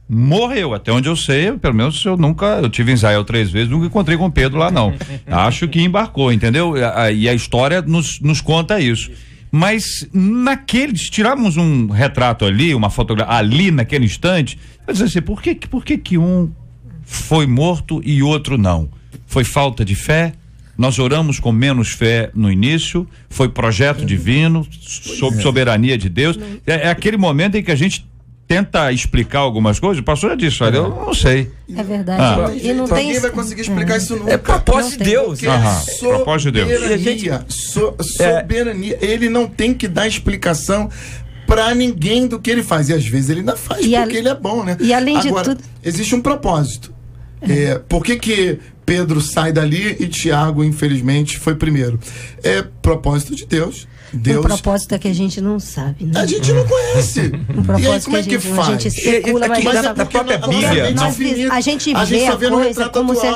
morreu, até onde eu sei, pelo menos eu tive em Israel 3 vezes, nunca encontrei com Pedro lá não. Acho que embarcou, entendeu? E a história nos conta isso. Mas se tirarmos um retrato ali, uma fotografia ali naquele instante, vai dizer assim, por que um foi morto e outro não? Foi falta de fé? Nós oramos com menos fé no início, foi projeto divino, sob soberania de Deus. É aquele momento em que a gente tenta explicar algumas coisas. O pastor já disse, olha, eu não sei. É verdade. E não tem... Ninguém vai conseguir explicar isso nunca. É propósito de Deus. Propósito de Deus. Soberania. Ele não tem que dar explicação pra ninguém do que ele faz. E às vezes ele ainda faz porque ele é bom, né? E além de Agora, tudo... existe um propósito. Por que Pedro sai dali e Tiago, infelizmente, foi primeiro. É propósito de Deus. Um propósito é que a gente não sabe, né? A gente não conhece. Um propósito e aí, como é que faz? A gente especula, mas na própria Bíblia. A gente vê a coisa como se...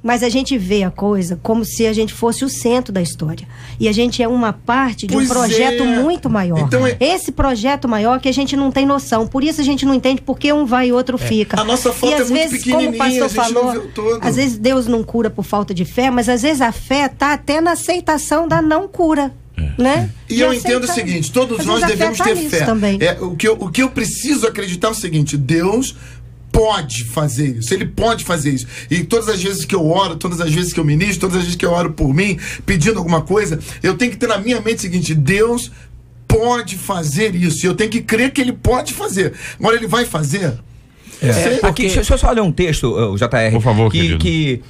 Mas a gente vê a coisa como se a gente fosse o centro da história. E a gente é uma parte de um projeto muito maior. Então, esse projeto maior que a gente não tem noção. Por isso a gente não entende porque um vai e outro fica. A nossa foto e às vezes, como o pastor falou, às vezes Deus não cura por falta de fé, mas às vezes a fé está até na aceitação da não cura. Né? E eu entendo o seguinte, todos nós devemos ter fé. O que eu preciso acreditar é o seguinte: Deus pode fazer isso, Ele pode fazer isso. E todas as vezes que eu oro, todas as vezes que eu ministro, todas as vezes que eu oro por mim, pedindo alguma coisa, eu tenho que ter na minha mente o seguinte: Deus pode fazer isso. E eu tenho que crer que Ele pode fazer. Agora, Ele vai fazer? Aqui, deixa eu só ler um texto, JR, por favor, que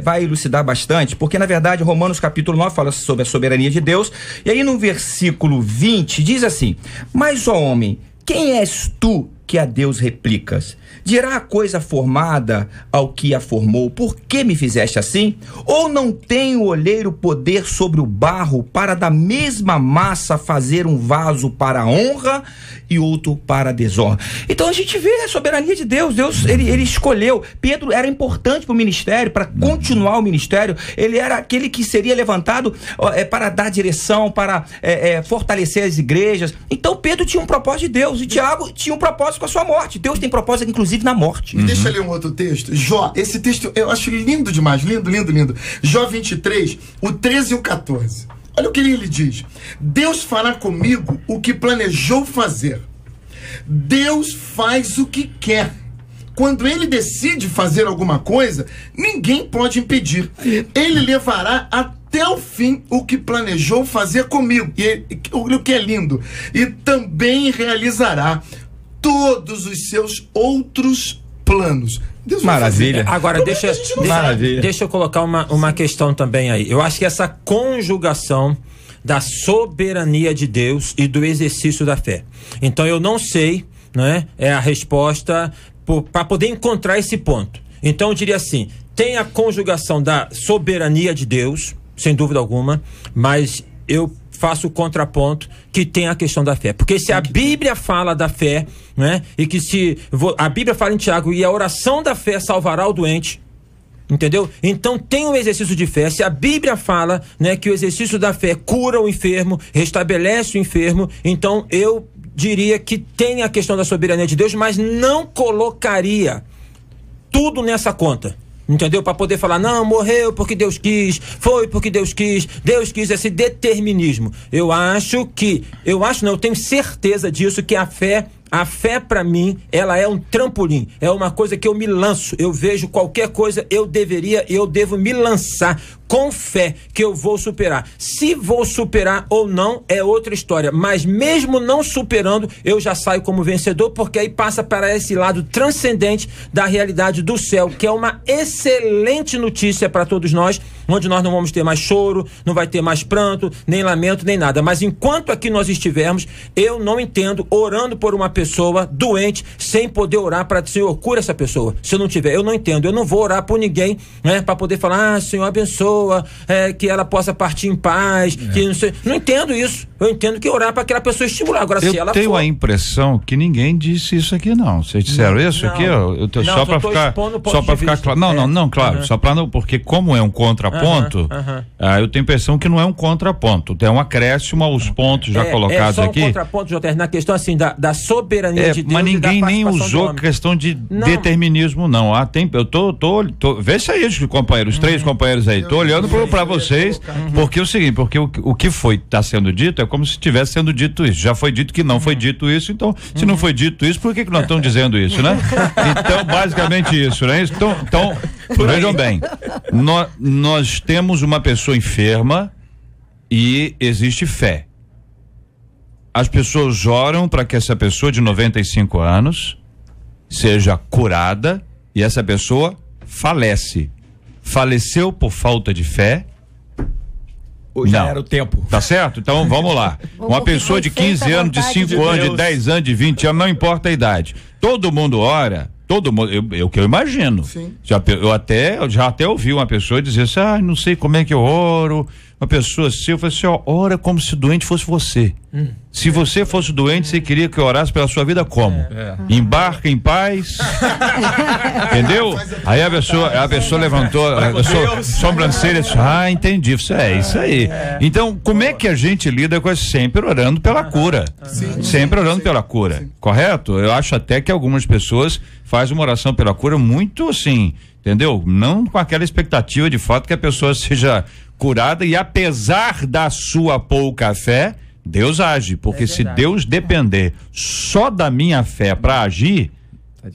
vai elucidar bastante, porque na verdade Romanos capítulo 9 fala sobre a soberania de Deus, e aí no versículo 20 diz assim: mas ó homem, quem és tu que a Deus replicas? Dirá a coisa formada ao que a formou, por que me fizeste assim? Ou não tem o olheiro poder sobre o barro para da mesma massa fazer um vaso para a honra e outro para a desonra? Então a gente vê a soberania de Deus. Deus, ele escolheu. Pedro era importante para o ministério, para continuar o ministério. Ele era aquele que seria levantado para dar direção, para fortalecer as igrejas. Então Pedro tinha um propósito de Deus, e Tiago tinha um propósito com a sua morte. Deus tem propósito, inclusive, na morte. Deixa eu ler um outro texto. Jó, esse texto eu acho lindo demais, lindo, lindo, lindo. Jó 23, o 13 e o 14. Olha o que ele diz: Deus fará comigo o que planejou fazer. Deus faz o que quer. Quando Ele decide fazer alguma coisa, ninguém pode impedir. Ele levará até o fim o que planejou fazer comigo. E o que é lindo. E também realizará todos os seus outros planos. Deus maravilha. Agora, deixa eu colocar uma questão também aí. Eu acho que essa conjugação da soberania de Deus e do exercício da fé. Então, eu não sei, né, é a resposta para poder encontrar esse ponto. Então, eu diria assim: tem a conjugação da soberania de Deus, sem dúvida alguma, mas eu faço o contraponto que tem a questão da fé. Porque se a Bíblia fala da fé, né, e que a Bíblia fala em Tiago, e a oração da fé salvará o doente, entendeu? Então tem um exercício de fé. Se a Bíblia fala, né, que o exercício da fé cura o enfermo, restabelece o enfermo, então eu diria que tem a questão da soberania de Deus, mas não colocaria tudo nessa conta. Entendeu? Para poder falar, não, morreu porque Deus quis, foi porque Deus quis esse determinismo. Eu tenho certeza disso, que a fé para mim, ela é um trampolim, é uma coisa que eu me lanço. Eu vejo qualquer coisa, eu devo me lançar com fé que eu vou superar. Se vou superar ou não é outra história, mas mesmo não superando, eu já saio como vencedor, porque aí passa para esse lado transcendente da realidade do céu, que é uma excelente notícia para todos nós, onde nós não vamos ter mais choro, não vai ter mais pranto, nem lamento, nem nada. Mas enquanto aqui nós estivermos, eu não entendo orando por uma pessoa doente sem poder orar para Senhor, cura essa pessoa. Se eu não tiver, eu não entendo. Eu não vou orar por ninguém, né, para poder falar, Senhor, abençoa, que ela possa partir em paz, que não sei. Não entendo isso. Eu entendo que orar para aquela pessoa estimular. Agora, se ela tenho a impressão que ninguém disse isso aqui, não. Vocês disseram isso aqui? Só para ficar claro. Não, claro. Só para não, porque como é um contraponto, eu tenho a impressão que não é um contraponto. Tem um acréscimo aos pontos já colocados aqui. É só um contraponto, JR, na questão assim da soberania de Deus. Mas ninguém nem usou a questão de determinismo, não. Eu tô vê se é isso, companheiros, três companheiros aí. Tô olhando para vocês, porque é o seguinte, porque o que está sendo dito é como se estivesse sendo dito isso. Já foi dito que não foi dito isso, então, se não foi dito isso, por que nós estamos dizendo isso, né? Então, basicamente isso, né? Então vejam bem, nós temos uma pessoa enferma e existe fé. As pessoas oram para que essa pessoa de 95 anos seja curada e essa pessoa faleceu por falta de fé. Ou já era o tempo. Tá certo? Então vamos lá. Uma pessoa de 15 anos, de 5 anos, de 10 anos, de 20 anos, não importa a idade. Todo mundo ora todo mundo, eu que eu imagino. Sim. Eu já até ouvi uma pessoa dizer assim, não sei como é que eu oro. Uma pessoa assim, eu falei assim, ora como se doente fosse você. Se você fosse doente, você queria que eu orasse pela sua vida como? Embarca em paz. Entendeu? Aí a pessoa levantou a sobrancelha e disse, entendi. Isso aí. Então, como é que a gente lida com isso? Sempre orando pela cura. Sempre orando pela cura. Correto? Eu acho até que algumas pessoas fazem uma oração pela cura muito assim, entendeu? Não com aquela expectativa de fato que a pessoa seja curada, e apesar da sua pouca fé, Deus age, porque se Deus depender só da minha fé para agir,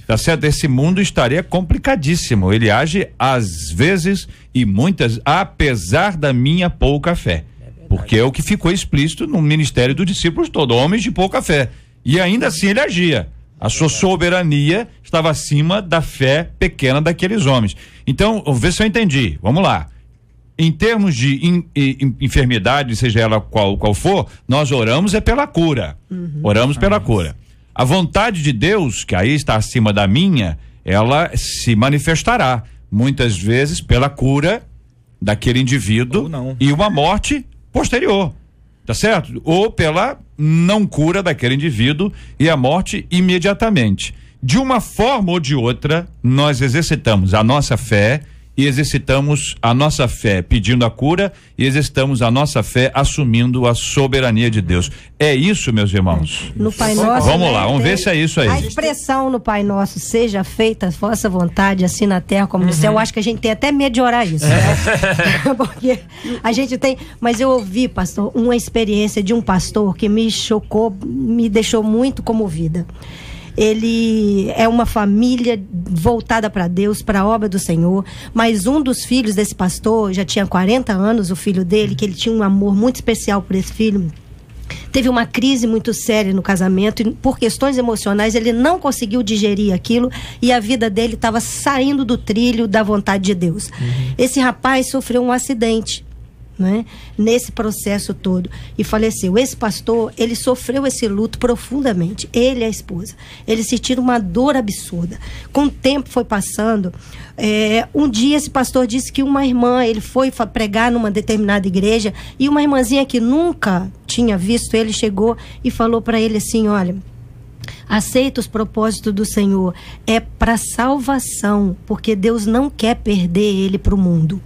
tá certo? Esse mundo estaria complicadíssimo. Ele age às vezes e muitas, apesar da minha pouca fé, porque é o que ficou explícito no ministério dos discípulos todos, homens de pouca fé, e ainda assim ele agia. A sua soberania estava acima da fé pequena daqueles homens. Então, vamos ver se eu entendi. Vamos lá. Em termos de enfermidade, seja ela qual for, nós oramos pela cura. Oramos pela cura. A vontade de Deus, que aí está acima da minha, ela se manifestará muitas vezes pela cura daquele indivíduo e uma morte posterior, tá certo? Ou pela não cura daquele indivíduo e a morte imediatamente. De uma forma ou de outra, nós exercitamos a nossa fé e exercitamos a nossa fé pedindo a cura e exercitamos a nossa fé assumindo a soberania de Deus. É isso, meus irmãos? No Pai Nosso. Vamos lá, vamos ver se é isso aí. A expressão no Pai Nosso, seja feita a vossa vontade, assim na terra como no céu, eu acho que a gente tem até medo de orar isso, né? Porque a gente tem, mas eu ouvi, pastor, uma experiência de um pastor que me chocou, me deixou muito comovida. Ele é uma família voltada para Deus, para a obra do Senhor, mas um dos filhos desse pastor, já tinha 40 anos, o filho dele, que ele tinha um amor muito especial por esse filho, teve uma crise muito séria no casamento e por questões emocionais ele não conseguiu digerir aquilo e a vida dele estava saindo do trilho da vontade de Deus. Esse rapaz sofreu um acidente, né, nesse processo todo e faleceu. Esse pastor, ele sofreu esse luto profundamente, ele e a esposa, eles sentiram uma dor absurda. Com o tempo foi passando, um dia esse pastor disse que uma irmã, ele foi pregar numa determinada igreja e uma irmãzinha que nunca tinha visto ele chegou e falou para ele assim, olha, aceita os propósitos do Senhor, é para salvação, porque Deus não quer perder ele para o mundo.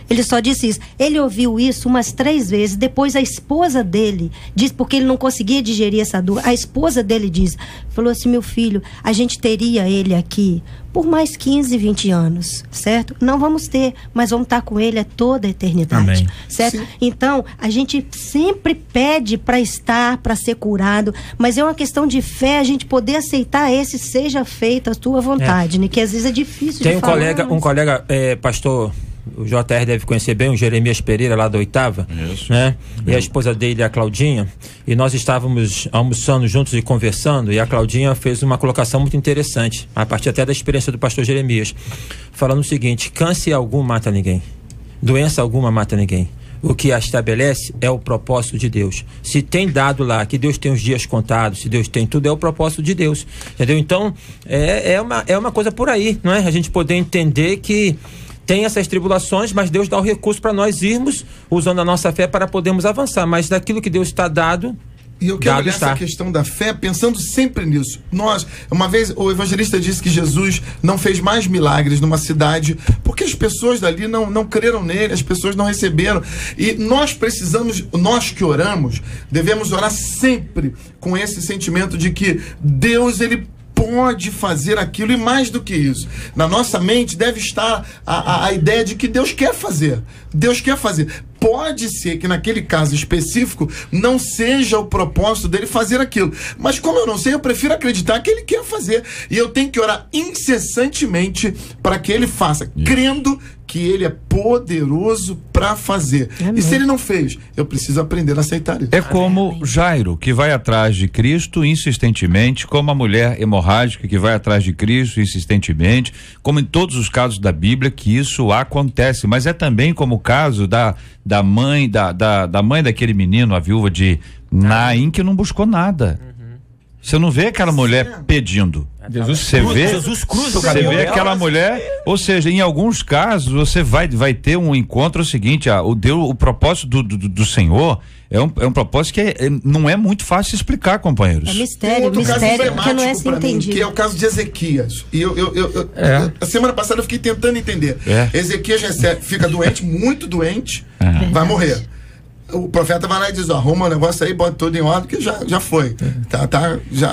Ele só disse isso. Ele ouviu isso umas 3 vezes. Depois a esposa dele disse, porque ele não conseguia digerir essa dor, a esposa dele disse, falou assim, meu filho, a gente teria ele aqui por mais 15, 20 anos, certo? Não vamos ter, mas vamos estar com ele a toda a eternidade. Amém. Certo? Sim. Então, a gente sempre pede para estar, para ser curado, mas é uma questão de fé, a gente poder aceitar esse, seja feita a tua vontade, né? Que às vezes é difícil Tem de falar. Tem um colega, pastor, o JR deve conhecer bem, o Jeremias Pereira, lá da 8ª, né? E a esposa dele, a Claudinha, e nós estávamos almoçando juntos e conversando, e a Claudinha fez uma colocação muito interessante, a partir até da experiência do pastor Jeremias, falando o seguinte: câncer algum mata ninguém, doença alguma mata ninguém. O que a estabelece é o propósito de Deus. Se tem dado lá que Deus tem os dias contados, se Deus tem tudo, é o propósito de Deus, entendeu? Então, é uma coisa por aí, não é? A gente poder entender que tem essas tribulações, mas Deus dá o recurso para nós irmos usando a nossa fé para podermos avançar, mas daquilo que Deus está dado. E eu quero olhar essa questão da fé pensando sempre nisso. Uma vez o evangelista disse que Jesus não fez mais milagres numa cidade porque as pessoas dali não creram nele, as pessoas não receberam. E nós que oramos, devemos orar sempre com esse sentimento de que Deus, ele pode fazer aquilo e mais do que isso. Na nossa mente deve estar a ideia de que Deus quer fazer. Deus quer fazer. Pode ser que naquele caso específico não seja o propósito dele fazer aquilo. Mas como eu não sei, eu prefiro acreditar que ele quer fazer. E eu tenho que orar incessantemente para que ele faça, crendo que ele é poderoso para fazer. E se ele não fez, eu preciso aprender a aceitar isso. É como Jairo, que vai atrás de Cristo insistentemente, como a mulher hemorrágica que vai atrás de Cristo insistentemente, como em todos os casos da Bíblia que isso acontece, mas é também como o caso da mãe daquele menino, a viúva de Naim, que não buscou nada. Você não vê aquela mulher pedindo. Jesus cruza o caminho. Você vê aquela mulher, ou seja, em alguns casos você vai ter um encontro seguinte, o propósito do Senhor é um propósito que não é muito fácil explicar, companheiros. É mistério, porque não é assim entendido. Que é o caso de Ezequias. E a semana passada eu fiquei tentando entender. Ezequias fica doente, muito doente, vai morrer. O profeta vai lá e diz, arruma o negócio aí, bota tudo em ordem, que já foi.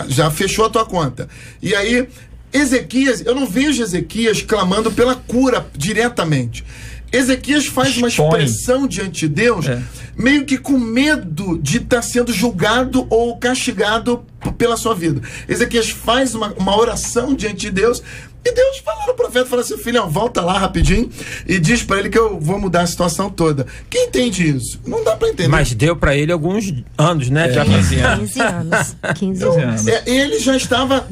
Já fechou a tua conta. E aí, Ezequias, eu não vejo Ezequias clamando pela cura diretamente. Ezequias faz uma expressão diante de Deus, meio que com medo de estar sendo julgado ou castigado pela sua vida. Ezequias faz uma oração diante de Deus, e Deus fala no profeta, fala assim, filhão, volta lá rapidinho e diz pra ele que eu vou mudar a situação toda. Quem entende isso? Não dá pra entender. Mas deu pra ele alguns anos, né? Já 15 anos. 15 anos. Ele já estava,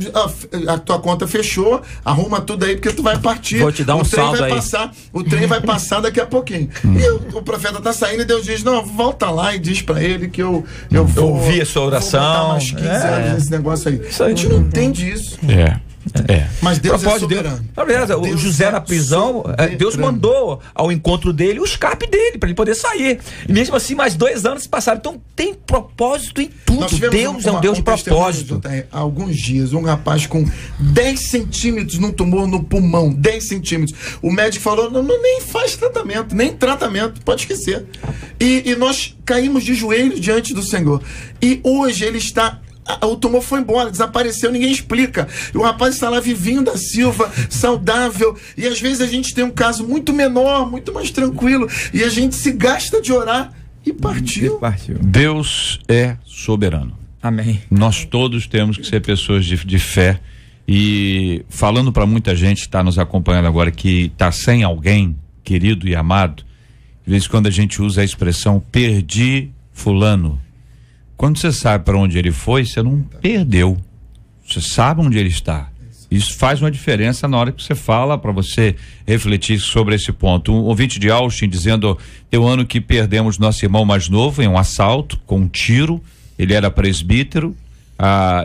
a tua conta fechou, arruma tudo aí porque tu vai partir. Vou te dar um saldo aí. O trem vai passar daqui a pouquinho. E o profeta tá saindo e Deus diz, não, volta lá e diz pra ele que eu vou ouvir a sua oração. Vou botar mais 15 anos nesse negócio aí. A gente não entende isso. Mas Deus é soberano. O José na prisão, Deus mandou ao encontro dele o escape dele, para ele poder sair. E mesmo assim, mais 2 anos passaram. Então tem propósito em tudo. Deus é um Deus de propósito. Há alguns dias, um rapaz com 10 centímetros num tumor no pulmão, 10 centímetros. O médico falou, não, nem faz tratamento, nem tratamento, pode esquecer. E nós caímos de joelhos diante do Senhor. E hoje ele está... O tumor foi embora, desapareceu, ninguém explica. E o rapaz está lá vivinho da Silva, saudável. E às vezes a gente tem um caso muito menor, muito mais tranquilo. E a gente se gasta de orar e partiu. Deus é soberano. Amém. Nós todos temos que ser pessoas de fé. E falando para muita gente que está nos acompanhando agora que está sem alguém querido e amado, de vez em quando a gente usa a expressão perdi fulano. Quando você sabe para onde ele foi, você não perdeu. Você sabe onde ele está. Isso faz uma diferença na hora que você fala, para você refletir sobre esse ponto. Um ouvinte de Austin dizendo, tem um ano que perdemos nosso irmão mais novo em um assalto, com um tiro. Ele era presbítero,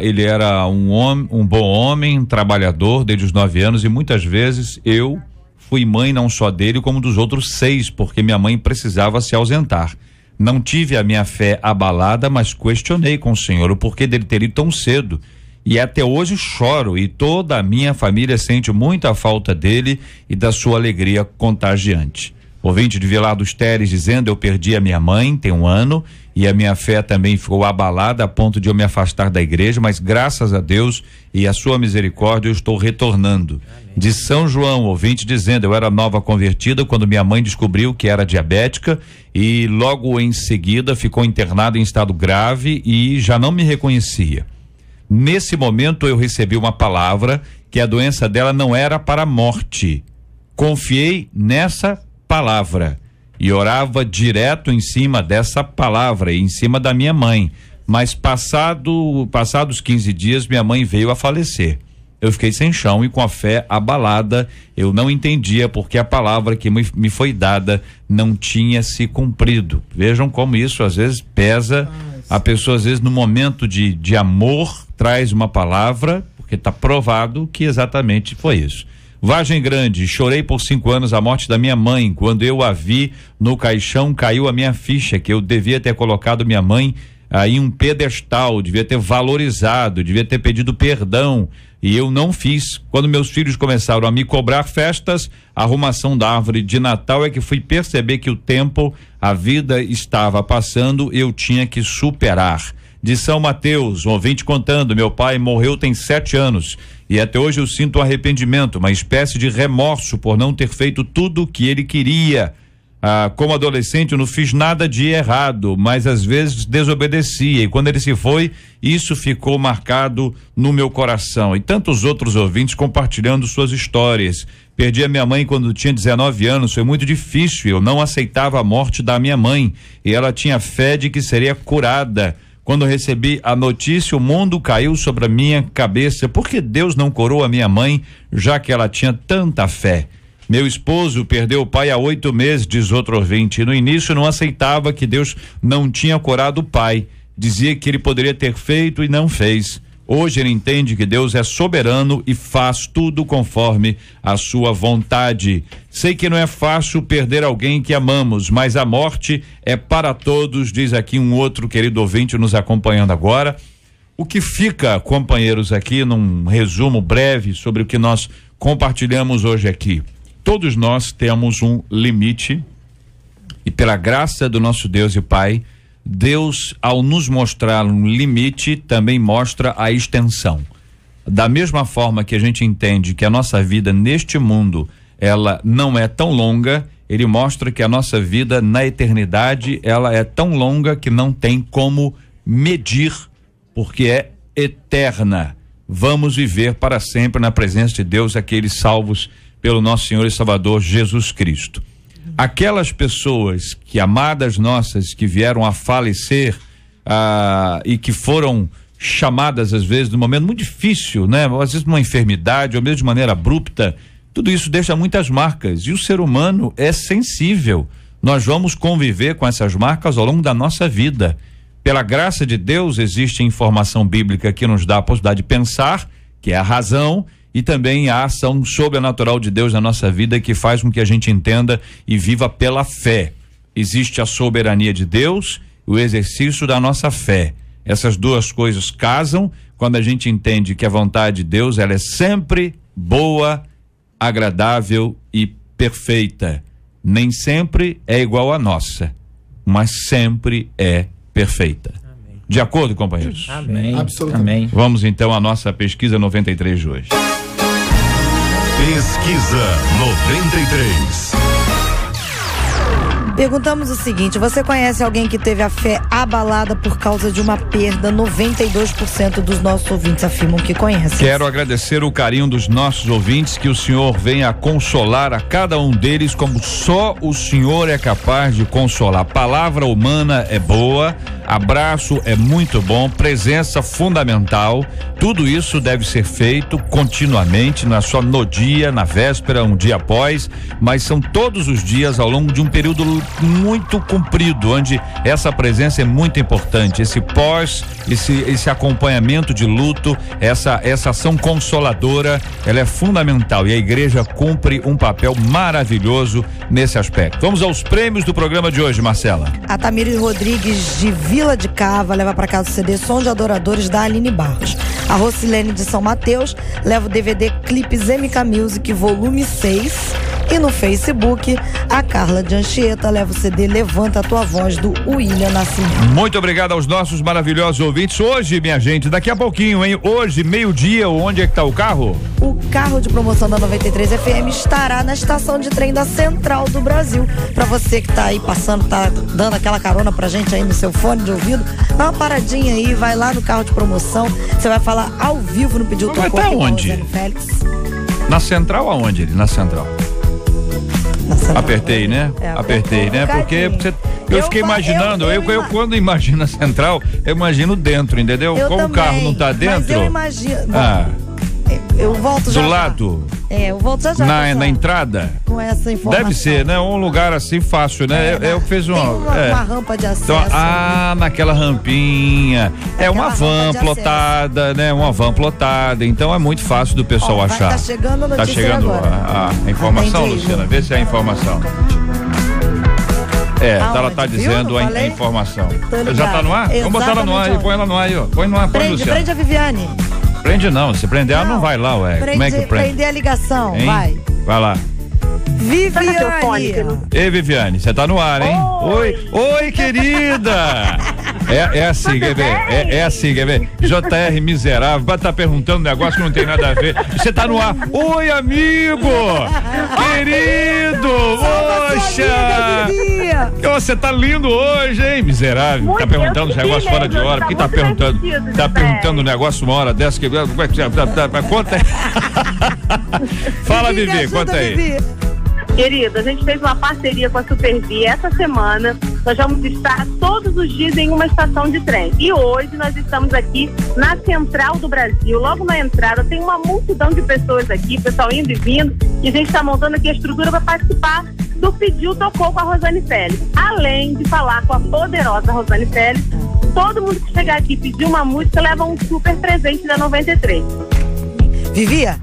ele era um bom homem, trabalhador, desde os 9 anos, e muitas vezes eu fui mãe não só dele, como dos outros 6, porque minha mãe precisava se ausentar. Não tive a minha fé abalada, mas questionei com o Senhor o porquê dele ter ido tão cedo. E até hoje choro, e toda a minha família sente muita falta dele e da sua alegria contagiante. Ouvinte de Vilar dos Teres dizendo, eu perdi a minha mãe, tem 1 ano, e a minha fé também ficou abalada a ponto de eu me afastar da igreja, mas graças a Deus e a sua misericórdia eu estou retornando. De São João, ouvinte dizendo, eu era nova convertida quando minha mãe descobriu que era diabética e logo em seguida ficou internada em estado grave e já não me reconhecia. Nesse momento eu recebi uma palavra que a doença dela não era para a morte. Confiei nessa palavra e orava direto em cima dessa palavra e em cima da minha mãe, mas passados 15 dias minha mãe veio a falecer. Eu fiquei sem chão e com a fé abalada, eu não entendia porque a palavra que me foi dada não tinha se cumprido. Vejam como isso às vezes pesa. A pessoa às vezes no momento de amor traz uma palavra, porque está provado que exatamente foi isso. Vargem Grande, chorei por 5 anos a morte da minha mãe. Quando eu a vi no caixão, caiu a minha ficha, que eu devia ter colocado minha mãe em um pedestal, devia ter valorizado, devia ter pedido perdão, e eu não fiz. Quando meus filhos começaram a me cobrar festas, a arrumação da árvore de Natal, é que fui perceber que o tempo, a vida estava passando, eu tinha que superar. De São Mateus, um ouvinte contando, meu pai morreu tem 7 anos e até hoje eu sinto arrependimento, uma espécie de remorso por não ter feito tudo o que ele queria. Como adolescente eu não fiz nada de errado, mas às vezes desobedecia, e quando ele se foi, isso ficou marcado no meu coração. E tantos outros ouvintes compartilhando suas histórias. Perdi a minha mãe quando tinha 19 anos, foi muito difícil, eu não aceitava a morte da minha mãe e ela tinha fé de que seria curada. Quando recebi a notícia, o mundo caiu sobre a minha cabeça. Por que Deus não curou a minha mãe, já que ela tinha tanta fé? Meu esposo perdeu o pai há 8 meses, diz outro ouvinte. No início não aceitava que Deus não tinha curado o pai. Dizia que ele poderia ter feito e não fez. Hoje ele entende que Deus é soberano e faz tudo conforme a sua vontade. Sei que não é fácil perder alguém que amamos, mas a morte é para todos, diz aqui um outro querido ouvinte nos acompanhando agora. O que fica, companheiros, aqui num resumo breve sobre o que nós compartilhamos hoje aqui. Todos nós temos um limite e pela graça do nosso Deus e Pai, Deus, ao nos mostrar um limite, também mostra a extensão. Da mesma forma que a gente entende que a nossa vida neste mundo, ela não é tão longa, ele mostra que a nossa vida na eternidade, ela é tão longa que não tem como medir, porque é eterna. Vamos viver para sempre na presença de Deus, aqueles salvos pelo nosso Senhor e Salvador Jesus Cristo. Aquelas pessoas que, amadas nossas, que vieram a falecer e que foram chamadas às vezes num momento muito difícil, né? Às vezes numa enfermidade ou mesmo de maneira abrupta, tudo isso deixa muitas marcas e o ser humano é sensível. Nós vamos conviver com essas marcas ao longo da nossa vida. Pela graça de Deus existe informação bíblica que nos dá a possibilidade de pensar, que é a razão, e também a ação sobrenatural de Deus na nossa vida que faz com que a gente entenda e viva pela fé. Existe a soberania de Deus e o exercício da nossa fé. Essas duas coisas casam quando a gente entende que a vontade de Deus, ela é sempre boa, agradável e perfeita. Nem sempre é igual à nossa, mas sempre é perfeita. Amém. De acordo, companheiros? Amém. Absolutamente. Amém. Vamos então à nossa pesquisa 93 de hoje. Pesquisa 93. Perguntamos o seguinte: você conhece alguém que teve a fé abalada por causa de uma perda? 92% dos nossos ouvintes afirmam que conhecem. Quero agradecer o carinho dos nossos ouvintes, que o Senhor venha consolar a cada um deles como só o Senhor é capaz de consolar. A palavra humana é boa, abraço é muito bom, presença fundamental, tudo isso deve ser feito continuamente, não é só no dia, na véspera, um dia após, mas são todos os dias ao longo de um período muito comprido, onde essa presença é muito importante, esse esse acompanhamento de luto, essa ação consoladora, ela é fundamental e a igreja cumpre um papel maravilhoso nesse aspecto. Vamos aos prêmios do programa de hoje, Marcela. A Tamires Rodrigues de Vila de Cava leva para casa o CD Som de Adoradores da Aline Barros. A Rocilene de São Mateus leva o DVD Clipes MK Music volume 6. E no Facebook, a Carla de Anchieta leva o CD Levanta a Tua Voz, do William Nascimento. Muito obrigado aos nossos maravilhosos ouvintes. Hoje, minha gente, daqui a pouquinho, hein? Hoje, meio-dia, onde é que tá o carro? O carro de promoção da 93 FM estará na estação de trem da Central do Brasil. Pra você que tá aí passando, tá dando aquela carona pra gente aí no seu fone de ouvido, dá uma paradinha aí, vai lá no carro de promoção, você vai falar ao vivo no Pediu Teu Corpo. Vai estar onde? Félix. Na Central, aonde ele? Na Central. Apertei, né? Apertei, né? Porque eu fiquei imaginando, eu quando imagino a Central, eu imagino dentro, entendeu? Como também, o carro não tá dentro. Mas eu imagino. Eu volto já. Do lado? Eu volto já. Na entrada? Com essa informação. Deve ser, né? Um lugar assim fácil, né? Eu fiz uma rampa de acesso. Então, naquela rampinha. É uma van plotada, né? Uma van plotada. Então é muito fácil do pessoal achar. Tá chegando a notícia. Tá chegando agora. A informação, Luciana? Vê se é a informação. Ela tá dizendo a informação. Já tá no ar? Exatamente. Vamos botar ela no ar aí, põe ela no ar aí, ó. Põe no ar, põe, Luciana. Prende a Viviane. Prende não, se prender ela não vai lá, ué. Como é que prende? Prender a ligação, hein? Vai lá. Viviane. Ei, Viviane, você tá no ar, hein? Oi, querida! É assim, quer ver? É assim, quer ver? JR miserável, vai estar perguntando um negócio que não tem nada a ver. Você tá no ar. Oi, amigo! Querido! Poxa! Você tá lindo hoje, hein, miserável? Muito, tá perguntando os negócios fora de hora. Por que tá perguntando? Tá perguntando um negócio uma hora dessa. Como é que conta aí. Fala, Vivi, conta aí. Querida, a gente fez uma parceria com a Supervia essa semana. Nós vamos estar todos os dias em uma estação de trem. E hoje nós estamos aqui na Central do Brasil. Logo na entrada tem uma multidão de pessoas aqui, pessoal indo e vindo. E a gente está montando aqui a estrutura para participar do Pediu Tocou com a Rosane Félix. Além de falar com a poderosa Rosane Félix todo mundo que chegar aqui e pedir uma música leva um super presente da 93. Vivia,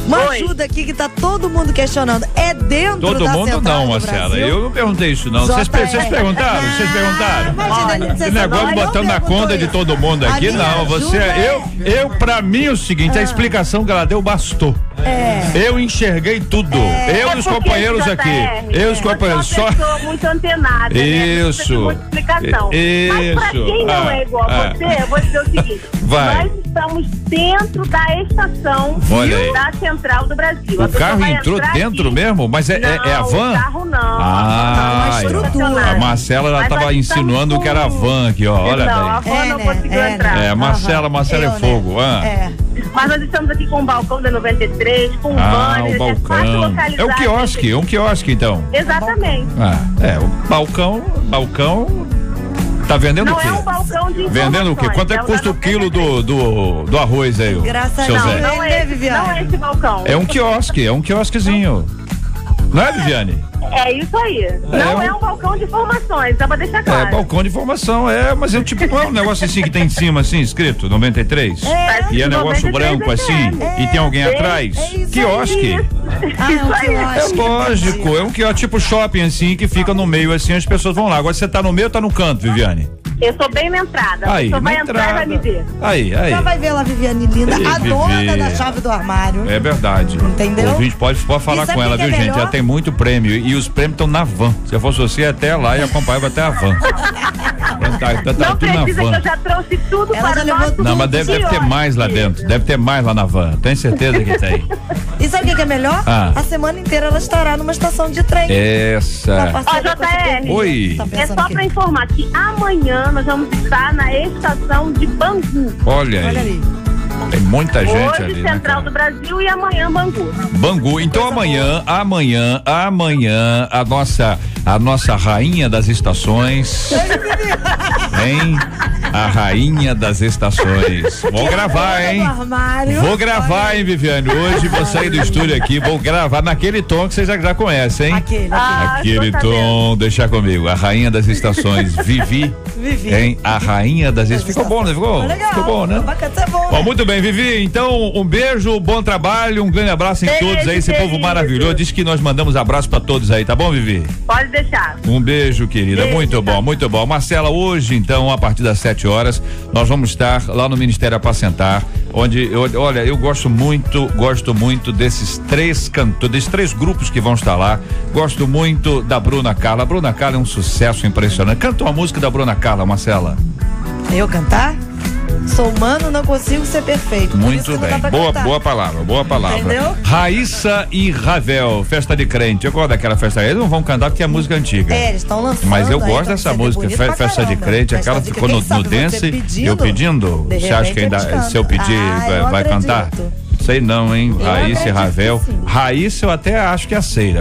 uma Oi. ajuda aqui que tá todo mundo questionando. É dentro Todo da mundo Central não, do Marcela. Brasil? Eu não perguntei isso, não. Vocês perguntaram? Vocês perguntaram? Imagina, Esse negócio botando na conta de todo mundo aqui, não. Você, pra mim, é o seguinte, a explicação que ela deu bastou. Eu enxerguei tudo. Eu e os companheiros aqui. Eu e os companheiros. Só. Pessoa muito antenada. Isso. Né? Muita explicação. Isso. Mas pra quem não é igual a você, eu vou dizer o seguinte. Vai. Nós estamos dentro da estação da Central do Brasil. O carro entrou dentro mesmo? Mas é a van? O carro não. A Marcela, ela tava insinuando que era a van aqui, ó. Olha não, a van não conseguiu entrar. Marcela é fogo. Mas nós estamos aqui com o balcão da 93, com o banner, o balcão. É um quiosque então. Exatamente. O balcão. Tá vendendo o quê? Não é um balcão de vendendo o quê? Quanto é que custa o quilo do arroz aí? Graças a Deus. Não é esse balcão. É um quiosquezinho. Não é, Viviane? É isso aí. Não é um balcão de informações, dá pra deixar claro. É balcão de informação, mas é tipo, não é um negócio assim que tem em cima, assim, escrito, 93? E é um negócio branco assim, e tem alguém atrás? Quiosque. É lógico, é um quiosque tipo shopping assim, que fica no meio assim, as pessoas vão lá. Agora você tá no meio ou tá no canto, Viviane? Eu sou bem na entrada. Aí, você vai entrar e vai me ver. Aí. Já vai ver lá, Viviane linda, a dona da chave do armário. É verdade. Entendeu? O ouvinte pode falar com ela, viu, gente? Já tem muito prêmio. E os prêmios estão na van. Se eu fosse você, até lá e acompanhava até a van. Não precisa, que eu já trouxe tudo para o nosso. Não, mas deve ter mais lá dentro. Deve ter mais lá na van. Tenho certeza que tem. E sabe o que é melhor? A semana inteira ela estará numa estação de trem. Essa. JR. Oi. É só para informar que amanhã nós vamos estar na estação de Bangu. Olha aí. Tem muita gente hoje, ali, Central do Brasil e amanhã Bangu. Então amanhã a nossa rainha das estações. Hein? A rainha das estações. Vou gravar, hein? Vou gravar, hein, Viviane? Hoje vou sair do estúdio aqui, vou gravar naquele tom que vocês já conhecem, hein? Aquele tom, deixa comigo. A rainha das estações, Vivi. Hein? A rainha das estações. Ficou bom, né? Ficou bom, né? Bom, muito bem, Vivi. Então, um beijo, bom trabalho, um grande abraço em todos aí, esse povo maravilhoso. Diz que nós mandamos abraço pra todos aí, tá bom, Vivi? Pode deixar. Um beijo, querida. Beijo, muito bom, muito bom. Marcela, hoje, então, a partir das 7 horas, nós vamos estar lá no Ministério Apacentar, onde, olha, eu gosto muito desses três grupos que vão estar lá. Gosto muito da Bruna Carla. A Bruna Carla é um sucesso impressionante. Canta uma música da Bruna Carla, Marcela. Eu cantar? Sou humano, não consigo ser perfeito. Muito bem. Boa palavra. Entendeu? Raíssa e Ravel, Festa de Crente. Eu gosto daquela festa. Eles não vão cantar porque é música antiga. Eles estão lançando. Mas eu gosto dessa música, Festa de Crente. Aquela ficou no dance. Eu pedindo. Você acha que ainda, se eu pedir, vai cantar? Sei não, hein? Raíssa e Ravel. Raíssa eu até acho que é aceita.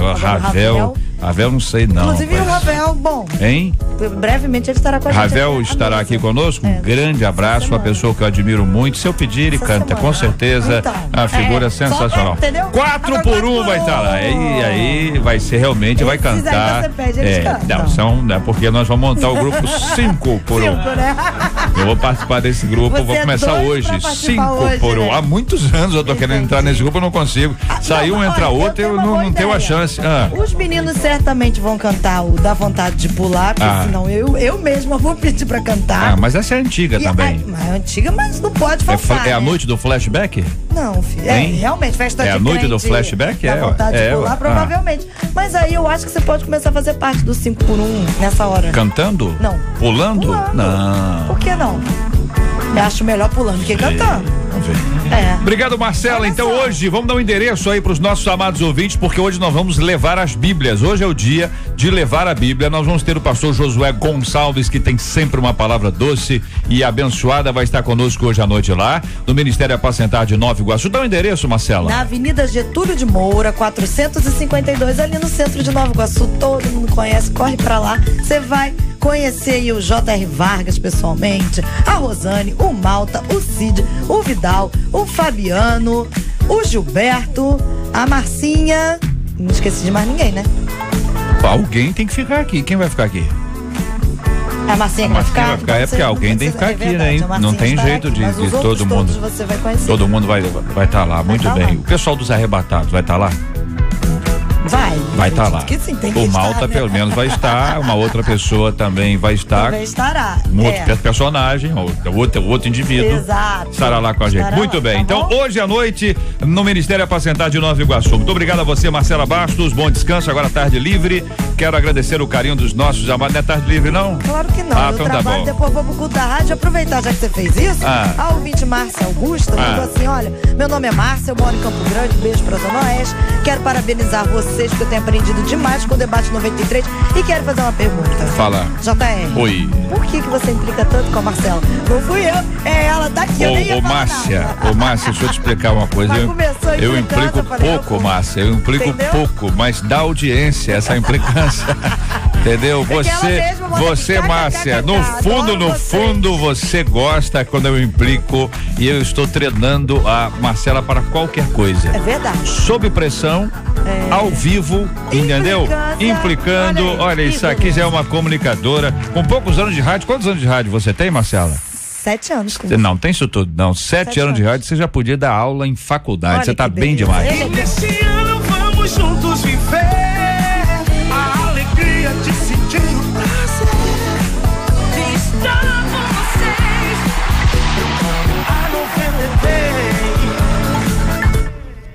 Ravel não sei não. Inclusive o Ravel, bom. Hein? Brevemente ele estará com a gente. Ravel estará aqui conosco. Um grande abraço, uma pessoa que eu admiro muito. Se eu pedir, ele canta, com certeza. Então, a figura sensacional. 4 por 1 vai estar lá. E aí vai ser realmente, vai cantar. Não, porque nós vamos montar o grupo 5 por 1. Né? Eu vou participar desse grupo, vou começar hoje. 5 por 1. Há muitos anos eu tô querendo entrar nesse grupo, eu não consigo. Saiu um, entra outro, eu não tenho a chance. Os meninos certamente vão cantar o Dá Vontade de Pular, porque senão eu mesma vou pedir pra cantar. Mas essa é antiga também. É antiga, mas não pode faltar. É a noite do flashback? Não, filho. Realmente, festa de crente. É a noite do flashback? Dá vontade de pular, provavelmente. Mas aí eu acho que você pode começar a fazer parte do 5 por 1 nessa hora. Cantando? Não. Pulando? Não. Por que não? Eu acho melhor pulando que cantando. Vamos ver. Obrigado, Marcela. Então hoje vamos dar um endereço aí para os nossos amados ouvintes, porque hoje nós vamos levar as Bíblias. Hoje é o dia de levar a Bíblia. Nós vamos ter o pastor Josué Gonçalves, que tem sempre uma palavra doce e abençoada, vai estar conosco hoje à noite lá no Ministério Apacentar de Nova Iguaçu. Dá o endereço, Marcela. Na Avenida Getúlio de Moura, 452, ali no centro de Nova Iguaçu. Todo mundo conhece, corre pra lá. Você vai conhecer aí o J.R. Vargas pessoalmente, a Rosane, o Malta, o Cid, o Vidal, o Fabiano, o Gilberto, a Marcinha. Não esqueci de mais ninguém, né? Alguém tem que ficar aqui. Quem vai ficar aqui? A Marcinha que vai ficar? Vai ficar, é porque alguém tem que ficar aqui, né? Não tem jeito de todo mundo. Você vai conhecer. Todo mundo vai estar lá, muito bem. O pessoal dos arrebatados vai estar lá? Vai estar lá. Sim, o Malta, pelo menos, vai estar. Uma outra pessoa também vai estar. Também estará. Um outro personagem, outro indivíduo. Exato. Estará lá com a gente. Muito bem. Então, hoje à noite, no Ministério Apacentar de Nova Iguaçu. Muito obrigado a você, Marcela Bastos. Bom descanso. Agora, tarde livre. Quero agradecer o carinho dos nossos amados. Não é tarde livre, não? Claro que não. Eu então trabalho, tá bom. Depois vou pro culto da rádio. Aproveitar, já que você fez isso. A ouvinte Márcia Augusta mandou assim: olha, meu nome é Márcia, eu moro em Campo Grande. Beijo pra Zona Oeste. Quero parabenizar vocês, porque eu tenho aprendido demais com o debate 93 e quero fazer uma pergunta. Fala. JR. Oi. Por que você implica tanto com a Marcela? Não fui eu, é ela daqui. Ô Márcia, deixa eu te explicar uma coisa. Eu implico pouco, Márcia. Eu implico pouco, mas dá audiência essa implicância. Entendeu? Você, Márcia, no fundo, você gosta quando eu implico e eu estou treinando a Marcela para qualquer coisa. É verdade. Sob pressão, ao vivo, entendeu? Implicando. Olha, isso aqui já é uma comunicadora com poucos anos de rádio. Quantos anos de rádio você tem, Marcela? 7 anos. Não, tem isso tudo. Não, 7 anos de rádio, você já podia dar aula em faculdade. Olha, você tá bem demais. E nesse ano vamos juntos viver a alegria de sentir o prazer de estar com vocês. A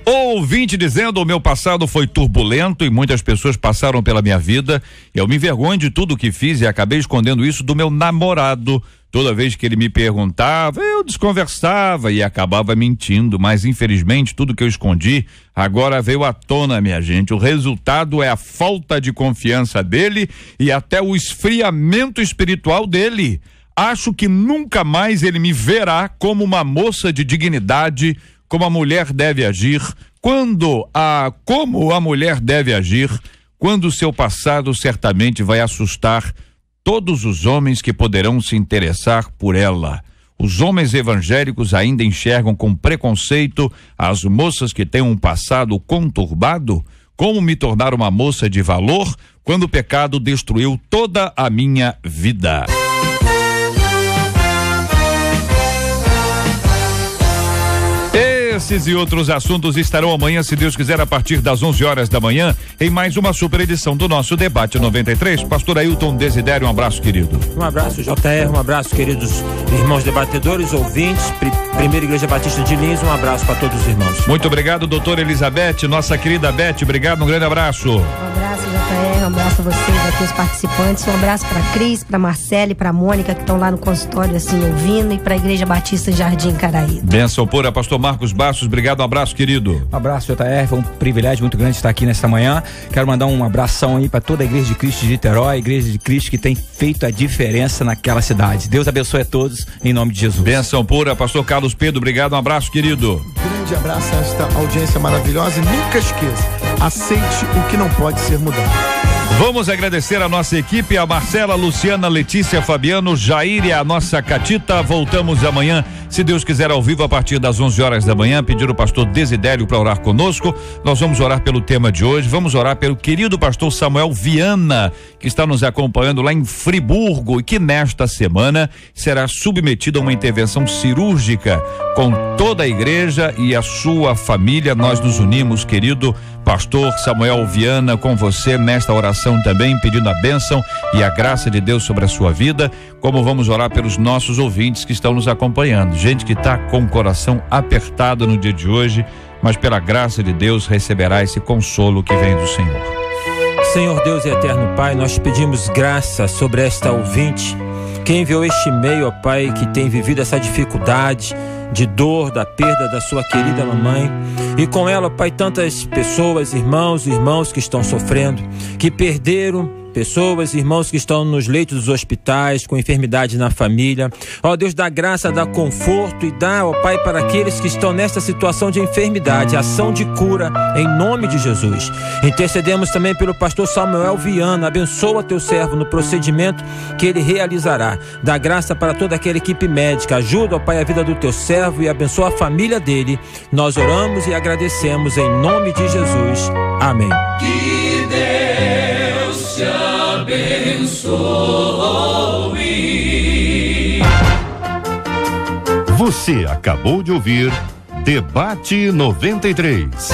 93. Ouvinte dizendo: o meu passado foi turbulento e muitas pessoas passaram pela minha vida. Eu me envergonho de tudo que fiz e acabei escondendo isso do meu namorado. Toda vez que ele me perguntava, eu desconversava e acabava mentindo, mas infelizmente tudo que eu escondi agora veio à tona, minha gente. O resultado é a falta de confiança dele e até o esfriamento espiritual dele. Acho que nunca mais ele me verá como uma moça de dignidade, como a mulher deve agir, como a mulher deve agir, quando o seu passado certamente vai assustar todos os homens que poderão se interessar por ela. Os homens evangélicos ainda enxergam com preconceito as moças que têm um passado conturbado. Como me tornar uma moça de valor quando o pecado destruiu toda a minha vida? Esses e outros assuntos estarão amanhã, se Deus quiser, a partir das 11 horas da manhã, em mais uma super edição do nosso Debate 93. Pastor Ailton Desidério, um abraço, querido. Um abraço, JR, um abraço, queridos irmãos debatedores, ouvintes, Primeira Igreja Batista de Lins, um abraço para todos os irmãos. Muito obrigado, doutora Elizabeth, nossa querida Beth, obrigado, um grande abraço. Um abraço, JR, um abraço a vocês aqui, os participantes, um abraço para Cris, para Marcele, para Mônica, que estão lá no consultório, assim, ouvindo, e para a Igreja Batista Jardim Caraí. Bênção pura, pastor Marcos Bastos, obrigado, um abraço, querido. Um abraço, JR, foi um privilégio muito grande estar aqui nesta manhã. Quero mandar um abração aí para toda a Igreja de Cristo de Niterói, a Igreja de Cristo que tem feito a diferença naquela cidade. Deus abençoe a todos, em nome de Jesus. Bênção pura, pastor Carlos Pedro, obrigado, um abraço, querido. Grande abraço a esta audiência maravilhosa e nunca esqueça, aceite o que não pode ser mudado. Vamos agradecer a nossa equipe, a Marcela, Luciana, Letícia, Fabiano, Jair e a nossa Catita. Voltamos amanhã, se Deus quiser, ao vivo a partir das 11 horas da manhã. Pedir o pastor Desidério para orar conosco. Nós vamos orar pelo tema de hoje, vamos orar pelo querido pastor Samuel Viana, que está nos acompanhando lá em Friburgo e que nesta semana será submetido a uma intervenção cirúrgica com toda a igreja e a sua família. Nós nos unimos, querido pastor Samuel Viana, com você nesta oração também, pedindo a bênção e a graça de Deus sobre a sua vida, como vamos orar pelos nossos ouvintes que estão nos acompanhando, gente que está com o coração apertado no dia de hoje, mas pela graça de Deus receberá esse consolo que vem do Senhor. Senhor Deus e eterno Pai, nós pedimos graça sobre esta ouvinte que enviou este e-mail, ó Pai, que tem vivido essa dificuldade de dor, da perda da sua querida mamãe, e com ela, Pai, tantas pessoas, irmãos que estão sofrendo, que perderam pessoas, irmãos que estão nos leitos dos hospitais, com enfermidade na família. Ó Deus, dá graça, dá conforto e dá, ó Pai, para aqueles que estão nesta situação de enfermidade, ação de cura, em nome de Jesus. Intercedemos também pelo pastor Samuel Viana, abençoa teu servo no procedimento que ele realizará. Dá graça para toda aquela equipe médica, ajuda, ó Pai, a vida do teu servo e abençoa a família dele. Nós oramos e agradecemos em nome de Jesus. Amém. Que Deus te abençoe. Você acabou de ouvir Debate 93.